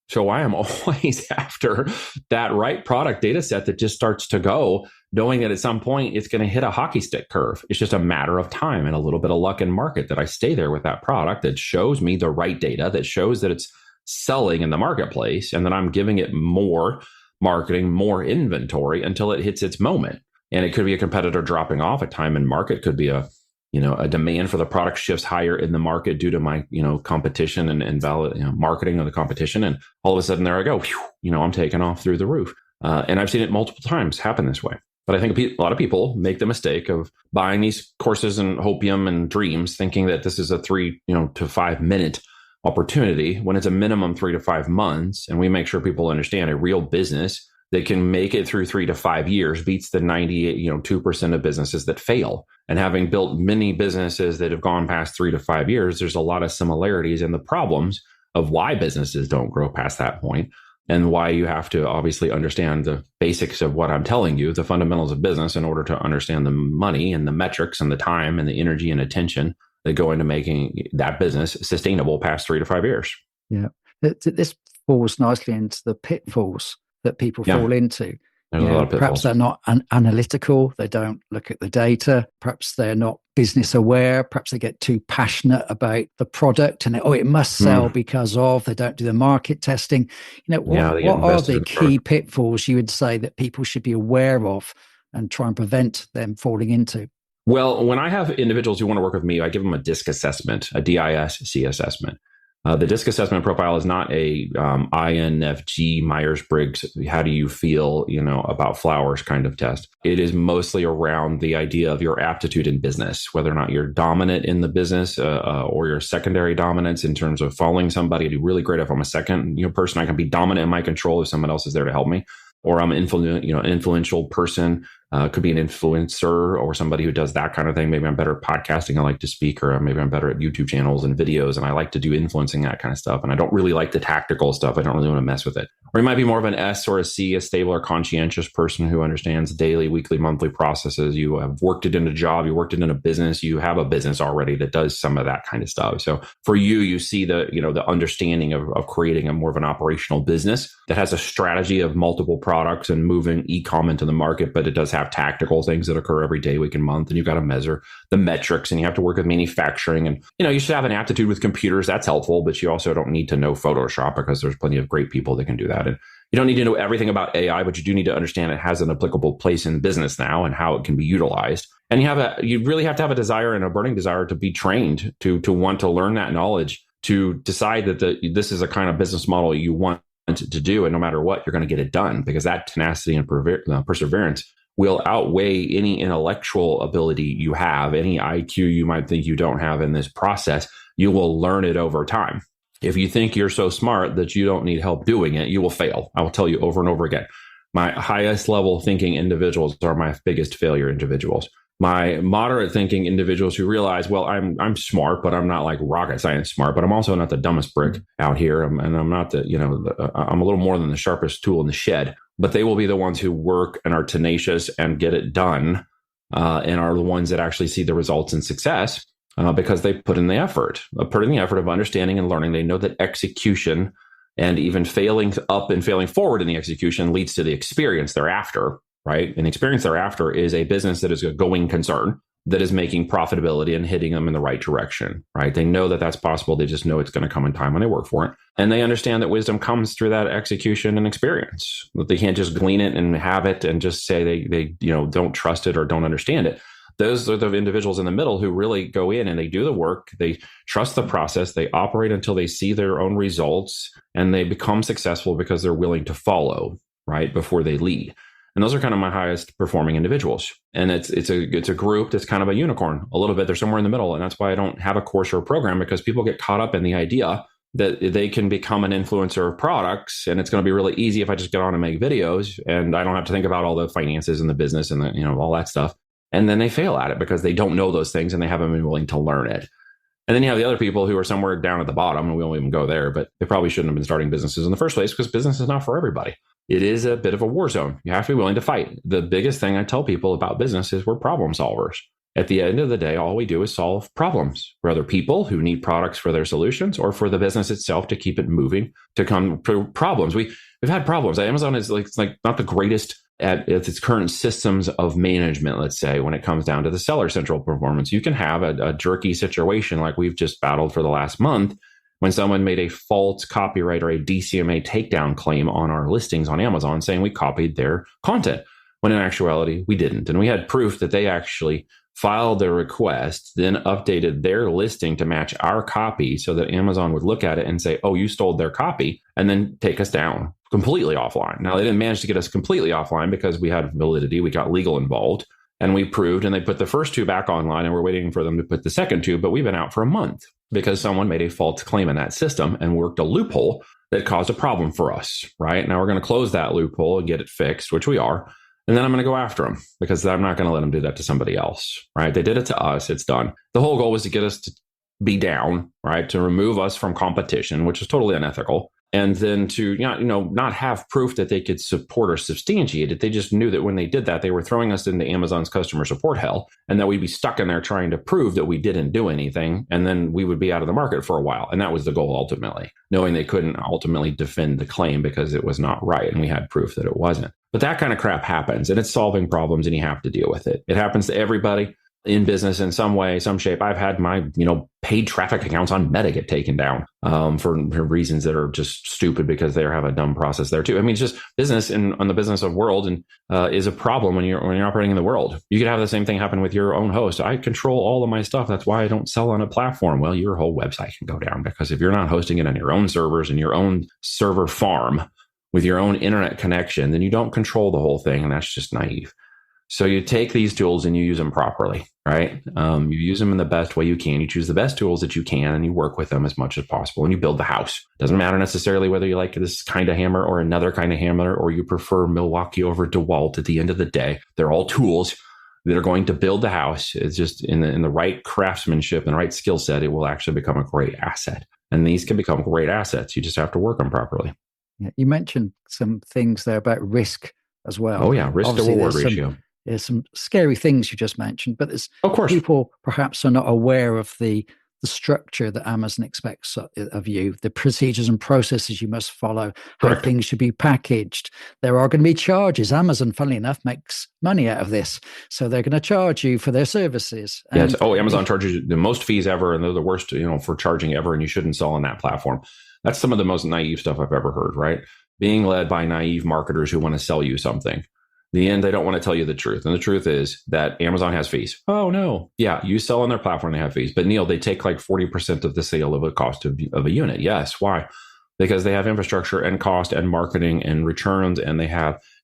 So I am always after that right product data set that just starts to go, knowing that at some point it's going to hit a hockey stick curve. It's just a matter of time and a little bit of luck in market that I stay there with that product that shows me the right data, that shows that it's selling in the marketplace, and that I'm giving it more marketing, more inventory until it hits its moment. And it could be a competitor dropping off. A time in market could be a a demand for the product shifts higher in the market due to my, competition and valid, marketing of the competition. And all of a sudden there I go, I'm taking off through the roof. And I've seen it multiple times happen this way. But I think a lot of people make the mistake of buying these courses and hopium and dreams, thinking that this is a 3 to 5 minute opportunity when it's a minimum 3 to 5 months. And we make sure people understand a real business that can make it through 3 to 5 years beats the 2% of businesses that fail. And having built many businesses that have gone past 3 to 5 years, there's a lot of similarities in the problems of why businesses don't grow past that point. And why you have to obviously understand the basics of what I'm telling you, the fundamentals of business, in order to understand the money and the metrics and the time and the energy and attention that go into making that business sustainable past 3 to 5 years. Yeah. This falls nicely into the pitfalls that people fall into. There's a lot of pitfalls. Perhaps they're not analytical. They don't look at the data. Perhaps they're not business aware. Perhaps they get too passionate about the product and it must sell because of. They don't do the market testing. What are the key pitfalls you would say that people should be aware of and try and prevent them falling into? Well, when I have individuals who want to work with me, I give them a DISC assessment, a DISC assessment. The DISC assessment profile is not a INFG Myers-Briggs, how do you feel, about flowers kind of test. It is mostly around the idea of your aptitude in business, whether or not you're dominant in the business or your secondary dominance in terms of following somebody. I do really great if I'm a second person. I can be dominant in my control if someone else is there to help me. Or I'm an influential person, could be an influencer or somebody who does that kind of thing. Maybe I'm better at podcasting. I like to speak, or maybe I'm better at YouTube channels and videos, and I like to do influencing, that kind of stuff. And I don't really like the tactical stuff. I don't really want to mess with it. Or you might be more of an S or a C, a stable or conscientious person who understands daily, weekly, monthly processes. You have worked it in a job, you worked it in a business, you have a business already that does some of that kind of stuff. So for you see the understanding of creating a more of an operational business that has a strategy of multiple products and moving e-com into the market, but it does have tactical things that occur every day, week, and month. And you've got to measure the metrics, and you have to work with manufacturing. And, you should have an aptitude with computers. That's helpful, but you also don't need to know Photoshop, because there's plenty of great people that can do that. And you don't need to know everything about AI, but you do need to understand it has an applicable place in business now and how it can be utilized. And you really have to have a desire and a burning desire to be trained, to want to learn that knowledge, to decide that this is a kind of business model you want to do. And no matter what, you're going to get it done, because that tenacity and perseverance will outweigh any intellectual ability you have, any IQ you might think you don't have in this process. You will learn it over time. If you think you're so smart that you don't need help doing it, you will fail. I will tell you over and over again. My highest level thinking individuals are my biggest failure individuals. My moderate thinking individuals who realize, well, I'm smart, but I'm not like rocket science smart, but I'm also not the dumbest brick out here. And I'm not I'm a little more than the sharpest tool in the shed, but they will be the ones who work and are tenacious and get it done, and are the ones that actually see the results and success, because they put in the effort of understanding and learning. They know that execution, and even failing up and failing forward in the execution, leads to the experience thereafter. Right? And experience thereafter is a business that is a going concern that is making profitability and hitting them in the right direction. Right? They know that that's possible. They just know it's going to come in time when they work for it. And they understand that wisdom comes through that execution and experience, that they can't just glean it and have it and just say they don't trust it or don't understand it. Those are the individuals in the middle who really go in and they do the work. They trust the process. They operate until they see their own results, and they become successful because they're willing to follow, right, before they lead. And those are kind of my highest performing individuals. And it's a group that's kind of a unicorn a little bit. They're somewhere in the middle. And that's why I don't have a course or a program, because people get caught up in the idea that they can become an influencer of products, and it's going to be really easy if I just get on and make videos, and I don't have to think about all the finances and the business and all that stuff. And then they fail at it because they don't know those things and they haven't been willing to learn it. And then you have the other people who are somewhere down at the bottom, and we won't even go there, but they probably shouldn't have been starting businesses in the first place, because business is not for everybody. It is a bit of a war zone. You have to be willing to fight. The biggest thing I tell people about business is we're problem solvers. At the end of the day, all we do is solve problems for other people who need products for their solutions, or for the business itself to keep it moving, to come to problems. We've had problems. Amazon is like not the greatest at its current systems of management, let's say, when it comes down to the seller central performance. You can have a jerky situation like we've just battled for the last month, when someone made a false copyright or a DCMA takedown claim on our listings on Amazon, saying we copied their content, when in actuality we didn't. And we had proof that they actually filed their request, then updated their listing to match our copy so that Amazon would look at it and say, oh, you stole their copy, and then take us down completely offline. Now, they didn't manage to get us completely offline because we had validity. We got legal involved, and we proved, and they put the first two back online, and we're waiting for them to put the second two, but we've been out for a month because someone made a false claim in that system and worked a loophole that caused a problem for us, right? Now we're going to close that loophole and get it fixed, which we are. And then I'm going to go after them because I'm not going to let them do that to somebody else, right? They did it to us. It's done. The whole goal was to get us to be down, right? To remove us from competition, which is totally unethical. And then to not have proof that they could support or substantiate it. They just knew that when they did that, they were throwing us into Amazon's customer support hell, and that we'd be stuck in there trying to prove that we didn't do anything. And then we would be out of the market for a while. And that was the goal ultimately, knowing they couldn't ultimately defend the claim because it was not right. And we had proof that it wasn't. But that kind of crap happens, and it's solving problems, and you have to deal with it. It happens to everybody in business in some way, some shape. I've had my, paid traffic accounts on Meta get taken down for reasons that are just stupid because they have a dumb process there too. I mean, it's just business on the business of world and is a problem when you're operating in the world. You could have the same thing happen with your own host. I control all of my stuff. That's why I don't sell on a platform. Well, your whole website can go down because if you're not hosting it on your own servers and your own server farm with your own internet connection, then you don't control the whole thing, and that's just naive. So you take these tools and you use them properly, right? You use them in the best way you can. You choose the best tools that you can, and you work with them as much as possible, and you build the house. Doesn't matter necessarily whether you like this kind of hammer or another kind of hammer, or you prefer Milwaukee over DeWalt. At the end of the day, they're all tools that are going to build the house. It's just in the right craftsmanship and the right skill set, it will actually become a great asset. And these can become great assets. You just have to work them properly. Yeah, you mentioned some things there about risk as well. Oh yeah, risk to reward ratio. There's some scary things you just mentioned, but there's of course people perhaps are not aware of the structure that Amazon expects of you, the procedures and processes you must follow, how Correct. things should be packaged. There are going to be charges. Amazon, funnily enough, makes money out of this. So they're going to charge you for their services. Yes. Amazon charges you the most fees ever, and they're the worst, for charging ever, and you shouldn't sell on that platform. That's some of the most naive stuff I've ever heard, right? Being led by naive marketers who want to sell you something. In the end, they don't want to tell you the truth. And the truth is that Amazon has fees. Oh, no. Yeah, you sell on their platform, they have fees. But Neil, they take like 40% of the sale of a cost of a unit. Yes. Why? Because they have infrastructure and cost and marketing and returns, and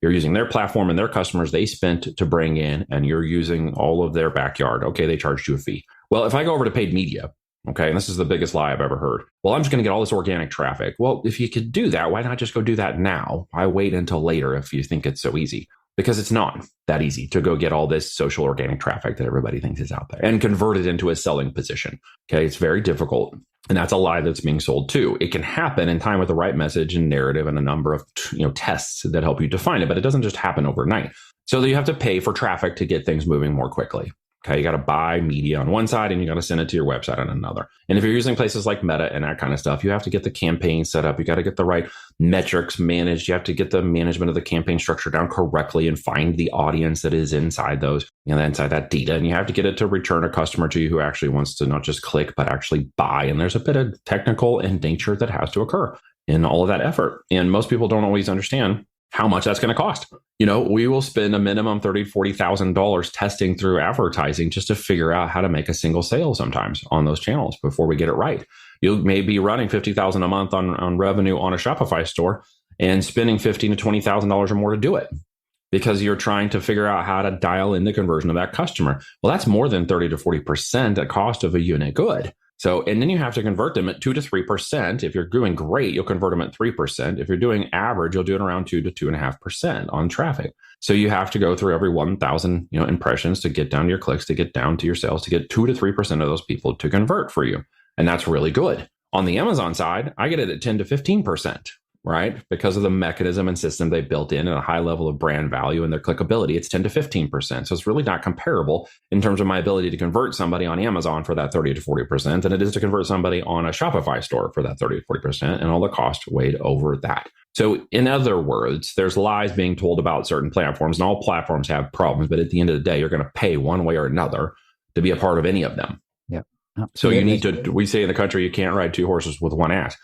you're using their platform and their customers they spent to bring in, and you're using all of their backyard. Okay, they charged you a fee. Well, if I go over to paid media, okay, and this is the biggest lie I've ever heard. Well, I'm just going to get all this organic traffic. Well, if you could do that, why not just go do that now? Why wait until later if you think it's so easy? Because it's not that easy to go get all this social organic traffic that everybody thinks is out there and convert it into a selling position. Okay, it's very difficult. And that's a lie that's being sold too. It can happen in time with the right message and narrative and a number of tests that help you define it, but it doesn't just happen overnight. So you have to pay for traffic to get things moving more quickly. Okay, you got to buy media on one side and you got to send it to your website on another. And if you're using places like Meta and that kind of stuff, you have to get the campaign set up. You got to get the right metrics managed. You have to get the management of the campaign structure down correctly and find the audience that is inside those, inside that data. And you have to get it to return a customer to you who actually wants to not just click, but actually buy. And there's a bit of technical and nature that has to occur in all of that effort. And most people don't always understand how much that's going to cost. We will spend a minimum $30,000, $40,000 testing through advertising just to figure out how to make a single sale sometimes on those channels before we get it right. You may be running $50,000 a month on revenue on a Shopify store and spending $15,000 to $20,000 or more to do it because you're trying to figure out how to dial in the conversion of that customer. Well, that's more than 30 to 40% the cost of a unit good. So, and then you have to convert them at 2 to 3%. If you're doing great, you'll convert them at 3%. If you're doing average, you'll do it around 2 to 2.5% on traffic. So you have to go through every 1,000, impressions to get down to your clicks, to get down to your sales, to get 2 to 3% of those people to convert for you. And that's really good. On the Amazon side, I get it at 10 to 15%. Right? Because of the mechanism and system they built in and a high level of brand value and their clickability, it's 10 to 15%. So it's really not comparable in terms of my ability to convert somebody on Amazon for that 30 to 40% than it is to convert somebody on a Shopify store for that 30 to 40% and all the cost weighed over that. So in other words, there's lies being told about certain platforms, and all platforms have problems, but at the end of the day, you're going to pay one way or another to be a part of any of them. Yeah. So you need to, we say in the country, you can't ride two horses with one ass.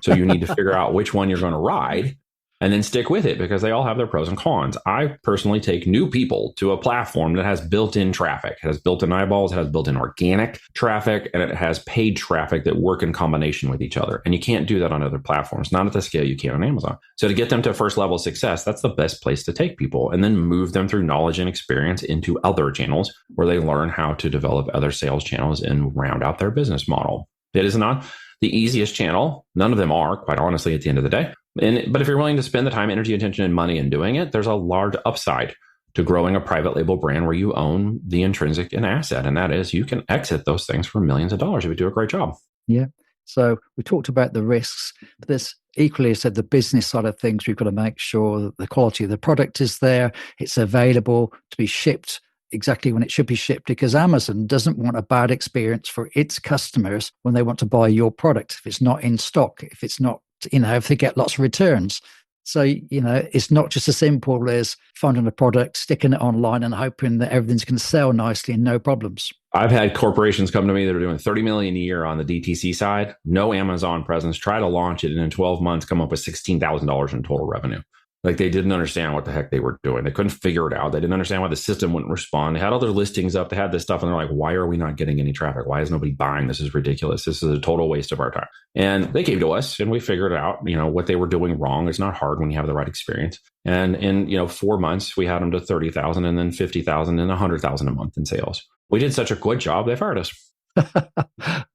So you need to figure out which one you're going to ride and then stick with it because they all have their pros and cons. I personally take new people to a platform that has built-in traffic, it has built-in eyeballs, it has built-in organic traffic, and it has paid traffic that work in combination with each other. And you can't do that on other platforms, not at the scale you can on Amazon. So to get them to first level success, that's the best place to take people, and then move them through knowledge and experience into other channels where they learn how to develop other sales channels and round out their business model. It is not the easiest channel. None of them are, quite honestly, at the end of the day. But if you're willing to spend the time, energy, attention, and money in doing it, there's a large upside to growing a private label brand where you own the intrinsic and asset. And that is you can exit those things for millions of dollars if you do a great job. Yeah. So we talked about the risks, but there's equally, I said, the business side of things. We've got to make sure that the quality of the product is there. It's available to be shipped exactly when it should be shipped, because Amazon doesn't want a bad experience for its customers when they want to buy your product. If it's not in stock, if it's not, if they get lots of returns. So, it's not just as simple as finding a product, sticking it online and hoping that everything's going to sell nicely and no problems. I've had corporations come to me that are doing $30 million a year on the DTC side, no Amazon presence, try to launch it, and in 12 months come up with $16,000 in total revenue. Like they didn't understand what the heck they were doing. They couldn't figure it out. They didn't understand why the system wouldn't respond. They had all their listings up. They had this stuff and they're like, why are we not getting any traffic? Why is nobody buying? This is ridiculous. This is a total waste of our time. And they came to us and we figured out, what they were doing wrong. It's not hard when you have the right experience. And in 4 months, we had them to 30,000 and then 50,000 and 100,000 a month in sales. We did such a good job. They fired us.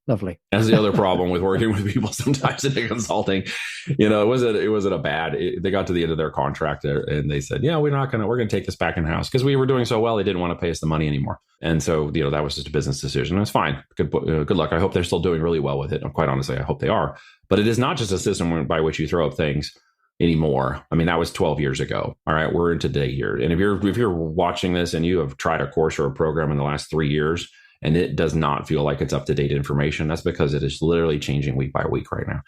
Lovely. That's the other problem with working with people sometimes in consulting. It wasn't a bad. They got to the end of their contract and they said, we're going to take this back in house because we were doing so well. They didn't want to pay us the money anymore. And so, that was just a business decision. It's fine. Good luck. I hope they're still doing really well with it. And quite honestly, I hope they are. But it is not just a system by which you throw up things anymore. I mean, that was 12 years ago. All right. We're in today here. And if you're watching this and you have tried a course or a program in the last 3 years, and it does not feel like it's up-to-date information, that's because it is literally changing week by week right now.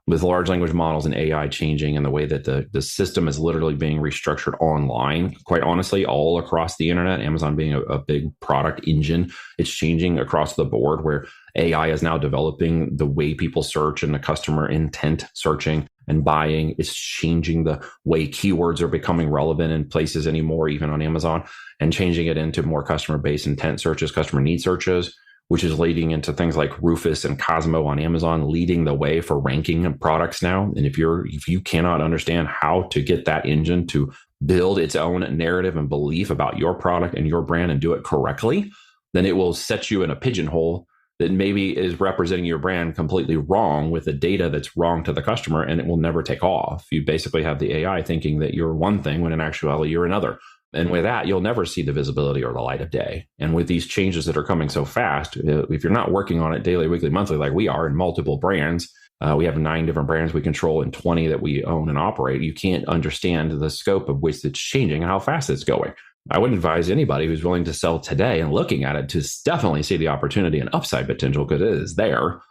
With large language models and AI changing and the way that the system is literally being restructured online, quite honestly, all across the internet, Amazon being a big product engine, it's changing across the board where AI is now developing the way people search and the customer intent searching and buying. It's changing the way keywords are becoming relevant in places anymore, even on Amazon, and changing it into more customer-based intent searches, customer need searches, which is leading into things like Rufus and Cosmo on Amazon, leading the way for ranking of products now. And if you cannot understand how to get that engine to build its own narrative and belief about your product and your brand and do it correctly, then it will set you in a pigeonhole that maybe is representing your brand completely wrong with the data that's wrong to the customer, and it will never take off. You basically have the AI thinking that you're one thing when in actuality you're another. And with that, you'll never see the visibility or the light of day. And with these changes that are coming so fast, if you're not working on it daily, weekly, monthly, like we are in multiple brands, we have 9 different brands we control and 20 that we own and operate. You can't understand the scope of which it's changing and how fast it's going. I would advise anybody who's willing to sell today and looking at it to definitely see the opportunity and upside potential, because it is there.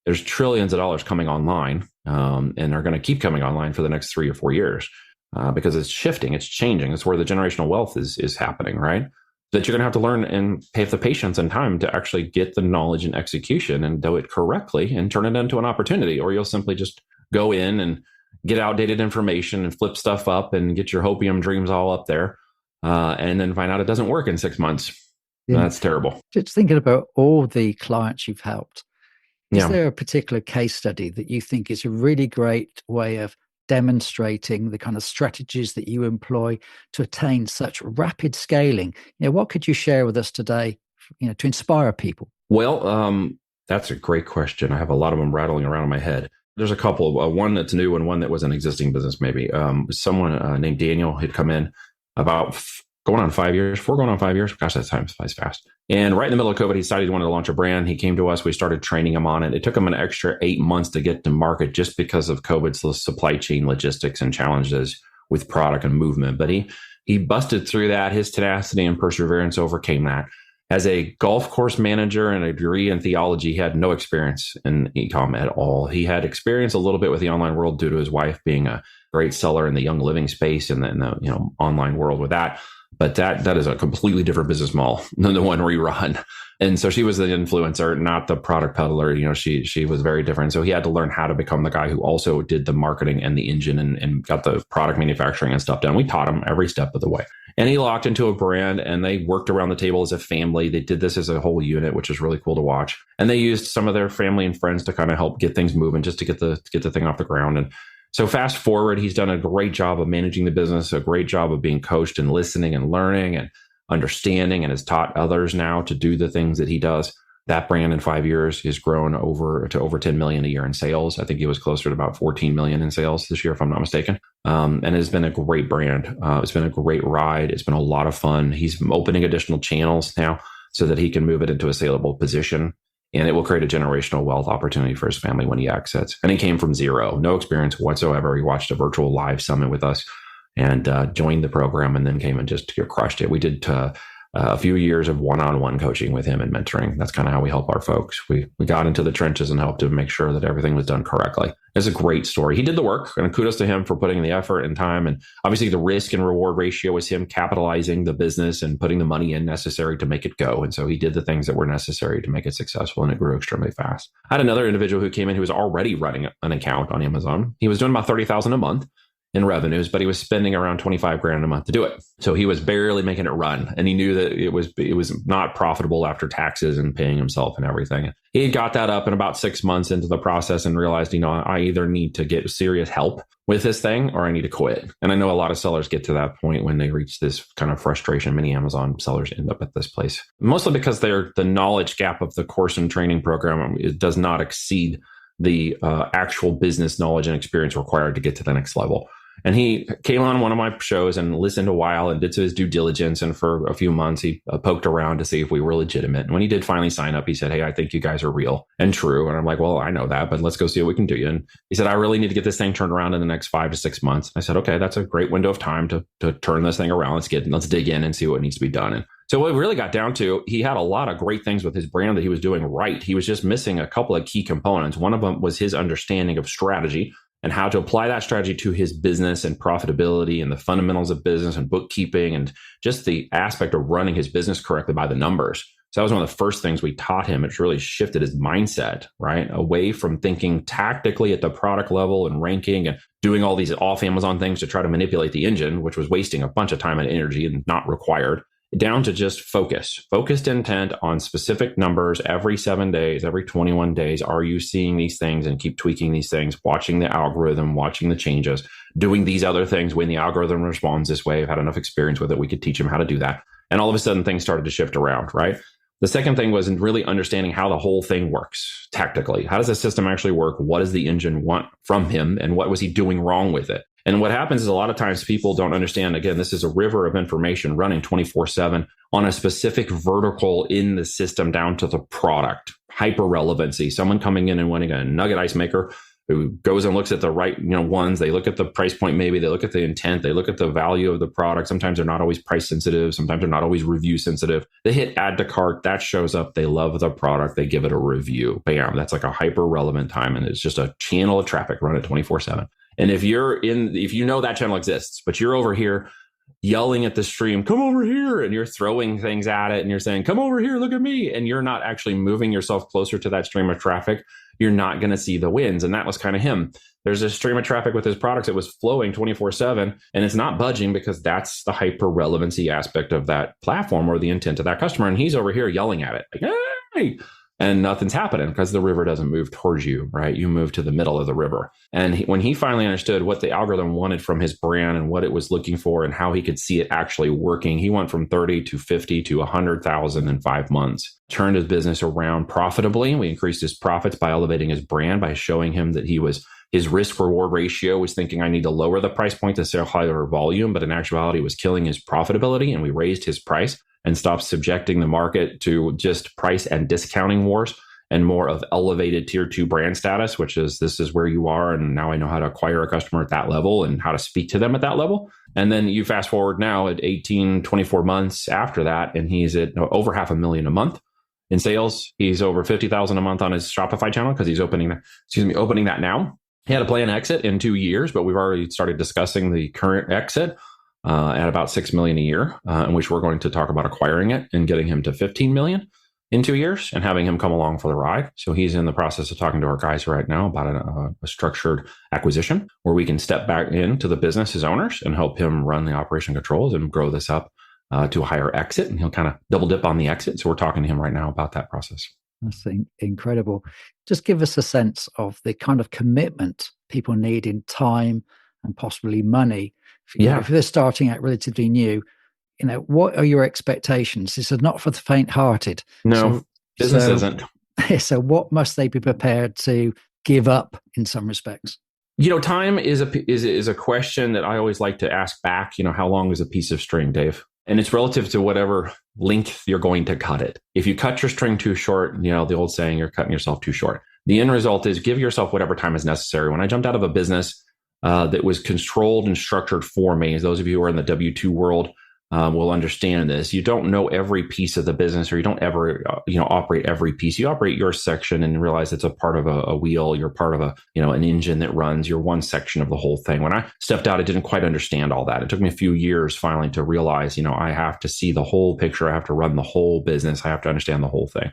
There's trillions of dollars coming online, and they're going to keep coming online for the next 3 or 4 years. Because it's shifting, it's changing. It's where the generational wealth is happening, right? That you're going to have to learn and have the patience and time to actually get the knowledge and execution and do it correctly and turn it into an opportunity, or you'll simply just go in and get outdated information and flip stuff up and get your hopium dreams all up there, and then find out it doesn't work in 6 months. Yeah. That's terrible. Just thinking about all the clients you've helped, is there a particular case study that you think is a really great way of demonstrating the kind of strategies that you employ to attain such rapid scaling? What could you share with us today, to inspire people? Well, that's a great question. I have a lot of them rattling around in my head. There's a couple, one that's new and one that was an existing business, maybe. Someone named Daniel had come in about going on 5 years. Gosh, that time flies fast. And right in the middle of COVID, he decided he wanted to launch a brand. He came to us. We started training him on it. It took him an extra 8 months to get to market just because of COVID's supply chain logistics and challenges with product and movement. But he busted through that. His tenacity and perseverance overcame that. As a golf course manager and a degree in theology, he had no experience in e-com at all. He had experience a little bit with the online world due to his wife being a great seller in the young living space and the online world with that. But that is a completely different business model than the one we run. And so she was the influencer, not the product peddler. She was very different. So he had to learn how to become the guy who also did the marketing and the engine and got the product manufacturing and stuff done. We taught him every step of the way. And he locked into a brand and they worked around the table as a family. They did this as a whole unit, which was really cool to watch. And they used some of their family and friends to kind of help get things moving, just to get the thing off the ground. And so fast forward, he's done a great job of managing the business, a great job of being coached and listening and learning and understanding, and has taught others now to do the things that he does. That brand in 5 years has grown to over 10 million a year in sales. I think he was closer to about 14 million in sales this year, if I'm not mistaken. And it's been a great brand. It's been a great ride. It's been a lot of fun. He's opening additional channels now so that he can move it into a saleable position. And it will create a generational wealth opportunity for his family when he exits. And he came from zero, no experience whatsoever. He watched a virtual live summit with us and joined the program, and then came and just crushed it. We did a few years of one-on-one coaching with him and mentoring. That's kind of how we help our folks. We got into the trenches and helped him make sure that everything was done correctly. It's a great story. He did the work, and kudos to him for putting the effort and time. And obviously the risk and reward ratio was him capitalizing the business and putting the money in necessary to make it go. And so he did the things that were necessary to make it successful, and it grew extremely fast. I had another individual who came in who was already running an account on Amazon. He was doing about $30,000 a month in revenues, but he was spending around 25 grand a month to do it. So he was barely making it run. And he knew that it was not profitable after taxes and paying himself and everything. He had got that up in about 6 months into the process and realized, I either need to get serious help with this thing or I need to quit. And I know a lot of sellers get to that point when they reach this kind of frustration. Many Amazon sellers end up at this place, mostly because the knowledge gap of the course and training program, it does not exceed the actual business knowledge and experience required to get to the next level. And he came on one of my shows and listened a while and did his due diligence. And for a few months, he poked around to see if we were legitimate. And when he did finally sign up, he said, "Hey, I think you guys are real and true." And I'm like, "Well, I know that, but let's go see what we can do." And he said, "I really need to get this thing turned around in the next 5 to 6 months." I said, "Okay, that's a great window of time to turn this thing around. Let's dig in and see what needs to be done." And so what it really got down to, he had a lot of great things with his brand that he was doing right. He was just missing a couple of key components. One of them was his understanding of strategy and how to apply that strategy to his business and profitability and the fundamentals of business and bookkeeping and just the aspect of running his business correctly by the numbers. So that was one of the first things we taught him. It's really shifted his mindset, right? Away from thinking tactically at the product level and ranking and doing all these off Amazon things to try to manipulate the engine, which was wasting a bunch of time and energy and not required, down to just focused intent on specific numbers every 7 days, every 21 days. Are you seeing these things? And keep tweaking these things, watching the algorithm, watching the changes, doing these other things when the algorithm responds this way. I've had enough experience with it. We could teach him how to do that. And all of a sudden things started to shift around, right? The second thing was in really understanding how the whole thing works tactically. How does the system actually work? What does the engine want from him? And what was he doing wrong with it? And what happens is a lot of times people don't understand, again, this is a river of information running 24/7 on a specific vertical in the system down to the product. Hyper relevancy, someone coming in and wanting a nugget ice maker who goes and looks at the right ones. They look at the price point, maybe they look at the intent, they look at the value of the product. Sometimes they're not always price sensitive. Sometimes they're not always review sensitive. They hit add to cart, that shows up. They love the product. They give it a review. Bam, that's like a hyper relevant time. And it's just a channel of traffic run at 24/7. And if you know that channel exists, but you're over here yelling at the stream, "Come over here," and you're throwing things at it and you're saying, "Come over here, look at me," and you're not actually moving yourself closer to that stream of traffic, you're not going to see the wins. And that was kind of him. There's a stream of traffic with his products. It was flowing 24/7 and it's not budging because that's the hyper relevancy aspect of that platform or the intent of that customer. And he's over here yelling at it like, "Hey!" And nothing's happening because the river doesn't move towards you, right? You move to the middle of the river. And when he finally understood what the algorithm wanted from his brand and what it was looking for and how he could see it actually working, he went from 30 to 50 to 100,000 in 5 months, turned his business around profitably. We increased his profits by elevating his brand, by showing him that his risk reward ratio was thinking, I need to lower the price point to sell higher volume, but in actuality was killing his profitability. And we raised his price and stopped subjecting the market to just price and discounting wars and more of elevated tier 2 brand status, which is this is where you are. And now I know how to acquire a customer at that level and how to speak to them at that level. And then you fast forward now at 18, 24 months after that, and he's at over $500,000 a month in sales. He's over 50,000 a month on his Shopify channel because he's opening that now. He had a plan exit in 2 years, but we've already started discussing the current exit. at about $6 million a year, in which we're going to talk about acquiring it and getting him to $15 million in 2 years and having him come along for the ride. So he's in the process of talking to our guys right now about a structured acquisition where we can step back into the business as owners and help him run the operation controls and grow this up to a higher exit. And he'll kind of double dip on the exit. So we're talking to him right now about that process. That's incredible. Just give us a sense of the kind of commitment people need in time and possibly money. If they're starting out relatively new, what are your expectations? This is not for the faint-hearted. No, business isn't. So what must they be prepared to give up in some respects? Time is a question that I always like to ask back. How long is a piece of string, Dave? And it's relative to whatever length you're going to cut it. If you cut your string too short, the old saying, you're cutting yourself too short. The end result is give yourself whatever time is necessary. When I jumped out of a business that was controlled and structured for me, as those of you who are in the W-2 world will understand this. You don't know every piece of the business, or you don't ever, operate every piece. You operate your section and realize it's a part of a wheel. You're part of an engine that runs. You're one section of the whole thing. When I stepped out, I didn't quite understand all that. It took me a few years finally to realize, I have to see the whole picture. I have to run the whole business. I have to understand the whole thing.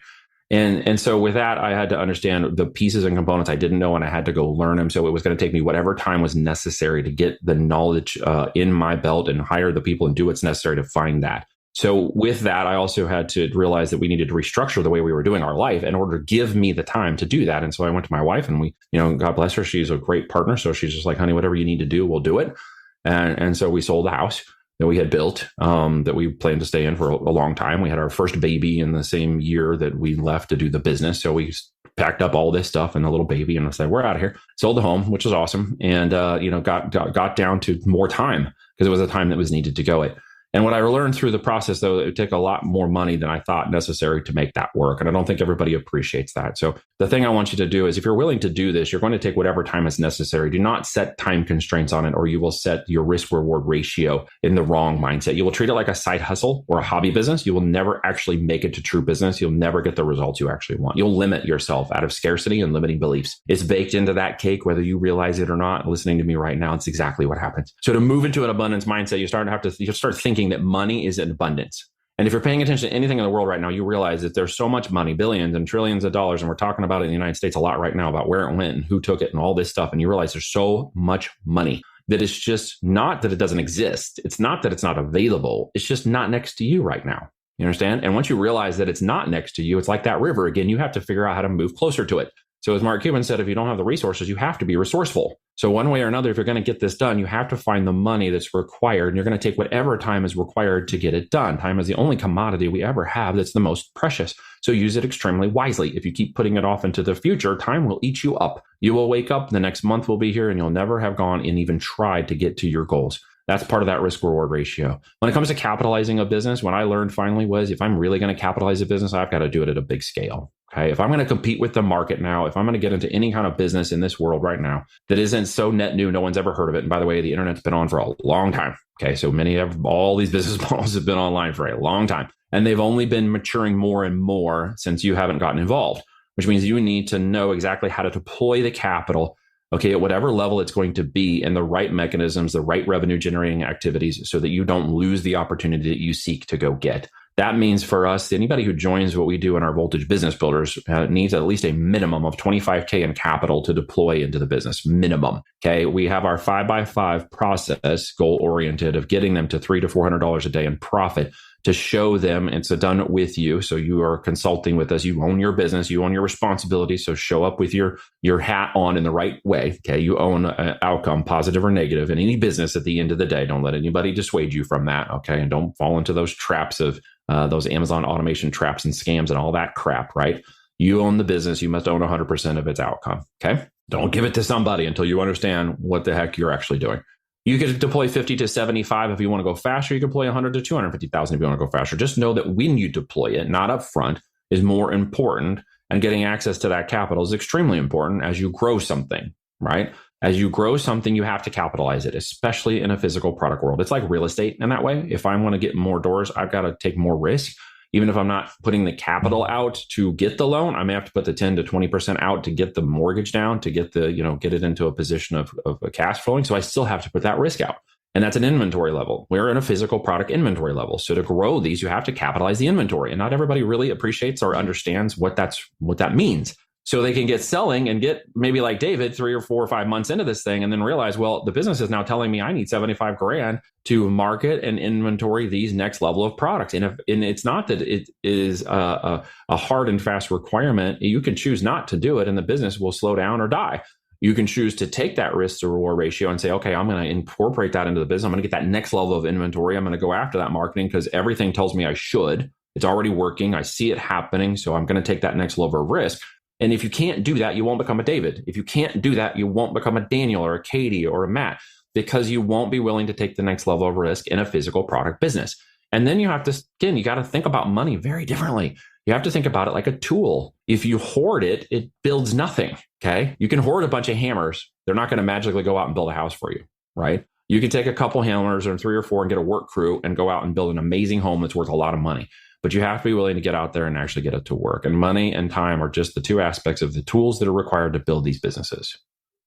And so with that, I had to understand the pieces and components I didn't know, and I had to go learn them. So it was going to take me whatever time was necessary to get the knowledge in my belt and hire the people and do what's necessary to find that. So with that, I also had to realize that we needed to restructure the way we were doing our life in order to give me the time to do that. And so I went to my wife, and we, God bless her, she's a great partner. So she's just like, honey, whatever you need to do, we'll do it. And so we sold the house that we had built, that we planned to stay in for a long time. We had our first baby in the same year that we left to do the business. So we packed up all this stuff and the little baby and said, we're out of here. Sold the home, which was awesome. And, got down to more time because it was a time that was needed to go it. And what I learned through the process, though, it would take a lot more money than I thought necessary to make that work. And I don't think everybody appreciates that. So the thing I want you to do is, if you're willing to do this, you're going to take whatever time is necessary. Do not set time constraints on it, or you will set your risk reward ratio in the wrong mindset. You will treat it like a side hustle or a hobby business. You will never actually make it to true business. You'll never get the results you actually want. You'll limit yourself out of scarcity and limiting beliefs. It's baked into that cake, whether you realize it or not. Listening to me right now, it's exactly what happens. So to move into an abundance mindset, you start thinking that money is in abundance. And if you're paying attention to anything in the world right now, you realize that there's so much money, billions and trillions of dollars. And we're talking about it in the United States a lot right now about where it went and who took it and all this stuff. And you realize there's so much money that it's just not that it doesn't exist. It's not that it's not available. It's just not next to you right now. You understand? And once you realize that it's not next to you, it's like that river again. You have to figure out how to move closer to it. So as Mark Cuban said, if you don't have the resources, you have to be resourceful. So one way or another, if you're going to get this done, you have to find the money that's required, and you're going to take whatever time is required to get it done. Time is the only commodity we ever have that's the most precious. So use it extremely wisely. If you keep putting it off into the future, time will eat you up. You will wake up, the next month will be here, and you'll never have gone and even tried to get to your goals. That's part of that risk reward ratio. When it comes to capitalizing a business, what I learned finally was, if I'm really going to capitalize a business, I've got to do it at a big scale. Okay. If I'm going to compete with the market now, if I'm going to get into any kind of business in this world right now that isn't so net new, no one's ever heard of it. And by the way, the internet's been on for a long time. Okay. So all these business models have been online for a long time, and they've only been maturing more and more since you haven't gotten involved, which means you need to know exactly how to deploy the capital, okay, at whatever level it's going to be, and the right mechanisms, the right revenue generating activities, so that you don't lose the opportunity that you seek to go get. That means for us, anybody who joins what we do in our Voltage Business Builders needs at least a minimum of $25K in capital to deploy into the business. Minimum. Okay. We have our 5x5 process, goal oriented, of getting them to $300 to $400 a day in profit, to show them it's done with you. So you are consulting with us. You own your business. You own your responsibility. So show up with your hat on in the right way. Okay. You own an outcome, positive or negative, in any business at the end of the day. Don't let anybody dissuade you from that. Okay. And don't fall into those traps of those Amazon automation traps and scams and all that crap, right? You own the business. You must own 100% of its outcome. Okay. Don't give it to somebody until you understand what the heck you're actually doing. You could deploy 50 to 75 if you want to go faster. You could deploy 100 to 250,000 if you want to go faster. Just know that when you deploy it, not up front, is more important. And getting access to that capital is extremely important as you grow something, right? As you grow something, you have to capitalize it, especially in a physical product world. It's like real estate in that way. If I want to get more doors, I've got to take more risk. Even if I'm not putting the capital out to get the loan, I may have to put the 10 to 20% out to get the mortgage down, to get get it into a position of cash flowing. So I still have to put that risk out. And that's an inventory level. We're in a physical product inventory level. So to grow these, you have to capitalize the inventory. And not everybody really appreciates or understands what that means. So they can get selling and get maybe like David 3 or 4 or 5 months into this thing and then realize, well, the business is now telling me I need 75 grand to market and inventory these next level of products. And it's not that it is a hard and fast requirement. You can choose not to do it and the business will slow down or die. You can choose to take that risk to reward ratio and say, okay, I'm going to incorporate that into the business. I'm going to get that next level of inventory. I'm going to go after that marketing because everything tells me I should. It's already working. I see it happening. So I'm going to take that next level of risk. And if you can't do that, you won't become a David. If you can't do that, you won't become a Daniel or a Katie or a Matt because you won't be willing to take the next level of risk in a physical product business. And then you have to, again, you got to think about money very differently. You have to think about it like a tool. If you hoard it, it builds nothing. Okay. You can hoard a bunch of hammers. They're not going to magically go out and build a house for you, right? You can take a couple hammers or 3 or 4 and get a work crew and go out and build an amazing home that's worth a lot of money. But you have to be willing to get out there and actually get it to work. And money and time are just the 2 aspects of the tools that are required to build these businesses.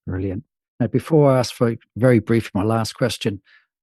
Brilliant. Now, before I ask for very brief, my last question,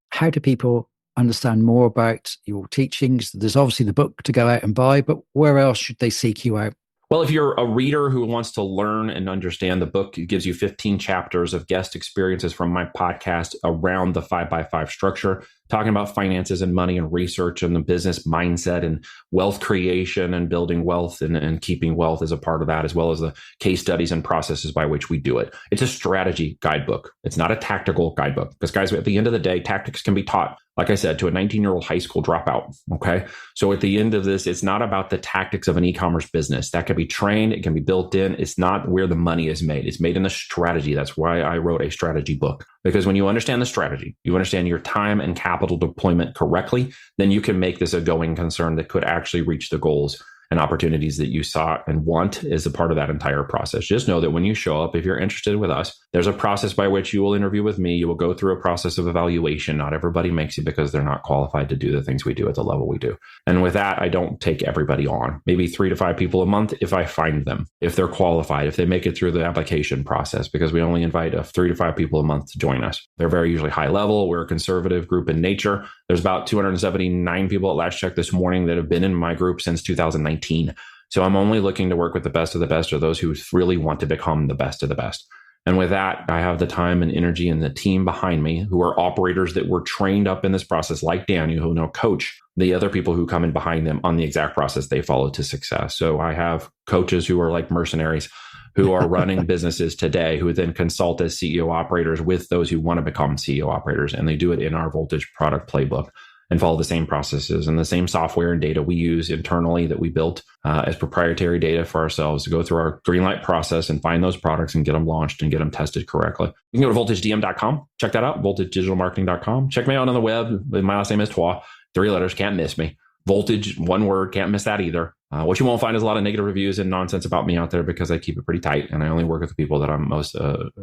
how do people understand more about your teachings? There's obviously the book to go out and buy, but where else should they seek you out? Well, if you're a reader who wants to learn and understand the book, it gives you 15 chapters of guest experiences from my podcast around the 5x5 structure, talking about finances and money and research and the business mindset and wealth creation and building wealth and keeping wealth as a part of that, as well as the case studies and processes by which we do it. It's a strategy guidebook. It's not a tactical guidebook because, guys, at the end of the day, tactics can be taught, like I said, to a 19-year-old high school dropout. Okay. So at the end of this, it's not about the tactics of an e-commerce business. That can be trained. It can be built in. It's not where the money is made. It's made in the strategy. That's why I wrote a strategy book, because when you understand the strategy, you understand your time and capital deployment correctly, then you can make this a going concern that could actually reach the goals and opportunities that you sought and want as a part of that entire process. Just know that when you show up, if you're interested with us, there's a process by which you will interview with me. You will go through a process of evaluation. Not everybody makes it because they're not qualified to do the things we do at the level we do. And with that, I don't take everybody on. Maybe 3 to 5 people a month if I find them, if they're qualified, if they make it through the application process, because we only invite 3 to 5 people a month to join us. They're very usually high level. We're a conservative group in nature. There's about 279 people at last check this morning that have been in my group since 2019. So I'm only looking to work with the best of the best, or those who really want to become the best of the best. And with that, I have the time and energy and the team behind me who are operators that were trained up in this process, like Daniel, who now coach the other people who come in behind them on the exact process they follow to success. So I have coaches who are like mercenaries who are running businesses today, who then consult as CEO operators with those who want to become CEO operators. And they do it in our Voltage product playbook and follow the same processes and the same software and data we use internally that we built as proprietary data for ourselves to go through our greenlight process and find those products and get them launched and get them tested correctly. You can go to voltagedm.com. Check that out, voltagedigitalmarketing.com. Check me out on the web. My last name is Twa. 3 letters, can't miss me. Voltage, 1 word, can't miss that either. What you won't find is a lot of negative reviews and nonsense about me out there because I keep it pretty tight and I only work with the people that I'm most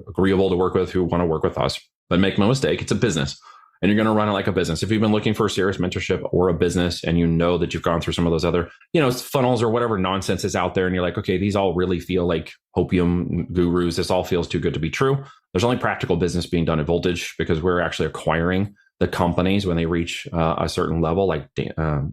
agreeable to work with who want to work with us. But make no mistake, it's a business. And you're going to run it like a business. If you've been looking for a serious mentorship or a business and you know that you've gone through some of those other, funnels or whatever nonsense is out there and you're like, okay, these all really feel like opium gurus. This all feels too good to be true. There's only practical business being done at Voltage because we're actually acquiring the companies when they reach a certain level, like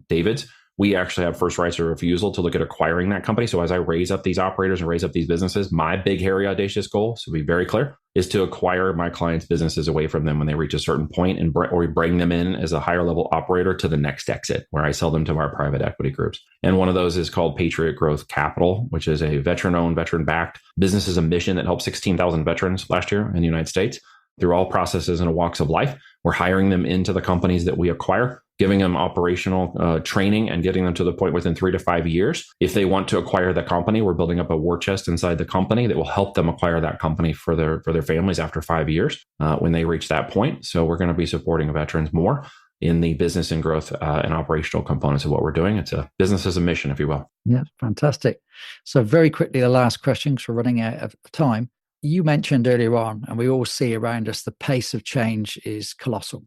David's. We actually have first rights of refusal to look at acquiring that company. So as I raise up these operators and raise up these businesses, my big, hairy, audacious goal, so to be very clear, is to acquire my clients' businesses away from them when they reach a certain point or we bring them in as a higher level operator to the next exit where I sell them to our private equity groups. And one of those is called Patriot Growth Capital, which is a veteran-owned, veteran-backed business as a mission that helped 16,000 veterans last year in the United States through all processes and walks of life. We're hiring them into the companies that we acquire, giving them operational training and getting them to the point within 3 to 5 years. If they want to acquire the company, we're building up a war chest inside the company that will help them acquire that company for their families after 5 years when they reach that point. So we're going to be supporting veterans more in the business and growth and operational components of what we're doing. It's a business as a mission, if you will. Yeah, fantastic. So very quickly, the last question, because we're running out of time. You mentioned earlier on, and we all see around us, the pace of change is colossal.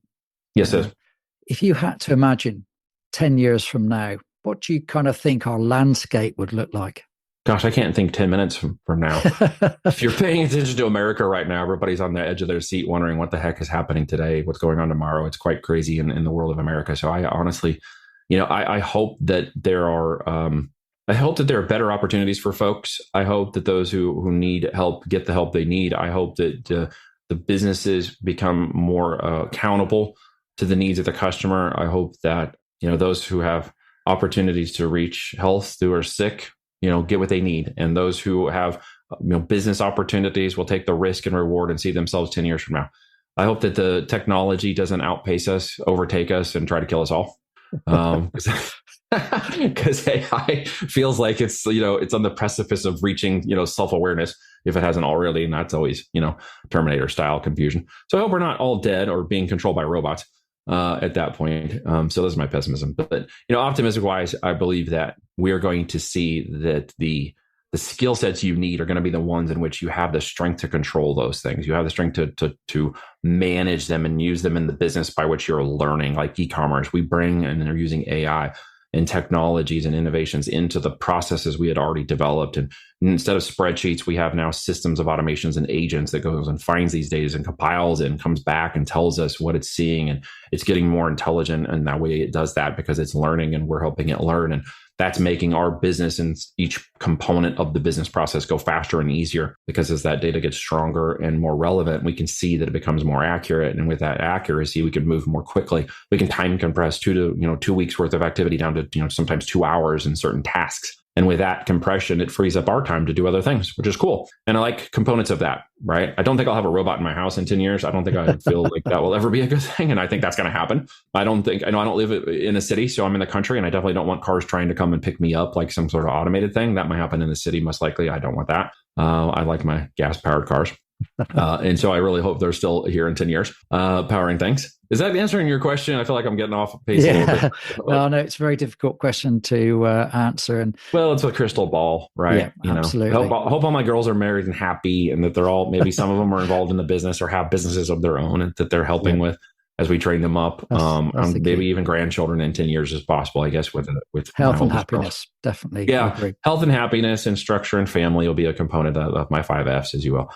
Yes, it is. If you had to imagine 10 years from now, what do you kind of think our landscape would look like? Gosh, I can't think 10 minutes from now. If you're paying attention to America right now, everybody's on the edge of their seat wondering what the heck is happening today, what's going on tomorrow. It's quite crazy in the world of America. So I honestly, I hope that there are better opportunities for folks. I hope that those who need help get the help they need. I hope that the businesses become more accountable to the needs of the customer. I hope that, those who have opportunities to reach health who are sick, get what they need. And those who have, business opportunities will take the risk and reward and see themselves 10 years from now. I hope that the technology doesn't outpace us, overtake us, and try to kill us all. Because AI feels like it's on the precipice of reaching self-awareness if it hasn't already, and that's always Terminator style confusion. So I hope we're not all dead or being controlled by robots at that point. So this is my pessimism, but optimistic wise, I believe that we are going to see that the skill sets you need are going to be the ones in which you have the strength to control those things. You have the strength to manage them and use them in the business by which you're learning, like e-commerce. We bring and are using AI and technologies and innovations into the processes we had already developed. And instead of spreadsheets, we have now systems of automations and agents that goes and finds these data and compiles it and comes back and tells us what it's seeing. And it's getting more intelligent. And that way it does that because it's learning and we're helping it learn. And that's making our business and each component of the business process go faster and easier, because as that data gets stronger and more relevant, we can see that it becomes more accurate. And with that accuracy, we can move more quickly. We can time compress 2 weeks worth of activity down to sometimes 2 hours in certain tasks. And with that compression, it frees up our time to do other things, which is cool. And I like components of that, right? I don't think I'll have a robot in my house in 10 years. I don't think I feel like that will ever be a good thing. And I think that's going to happen. I don't live in a city, so I'm in the country, and I definitely don't want cars trying to come and pick me up like some sort of automated thing. That might happen in the city, most likely. I don't want that. I like my gas-powered cars. And so I really hope they're still here in 10 years, powering things. Is that answering your question? I feel like I'm getting off pace a little bit. No, it's a very difficult question to answer. And well, it's a crystal ball, right? Yeah, absolutely. Hope all my girls are married and happy, and that they're all, maybe some of them are involved in the business or have businesses of their own and that they're helping with as we train them up. That's maybe even grandchildren in 10 years is possible, I guess, with health and happiness. Definitely. Yeah. Health and happiness and structure and family will be a component of my 5 F's, as you will.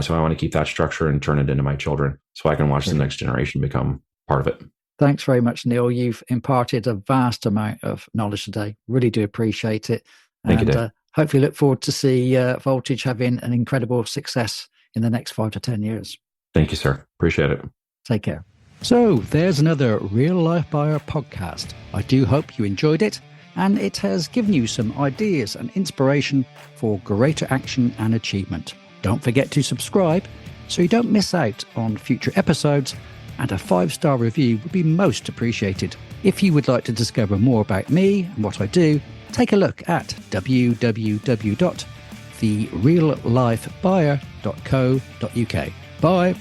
So I want to keep that structure and turn it into my children so I can watch the next generation become part of it. Thanks very much, Neil. You've imparted a vast amount of knowledge today. Really do appreciate it. Thank you, Dave. Hopefully look forward to see Voltage having an incredible success in the next 5 to 10 years. Thank you, sir. Appreciate it. Take care. So there's another Real Life Buyer podcast. I do hope you enjoyed it, and it has given you some ideas and inspiration for greater action and achievement. Don't forget to subscribe so you don't miss out on future episodes, and a 5-star review would be most appreciated. If you would like to discover more about me and what I do, take a look at www.thereallifebuyer.co.uk. Bye.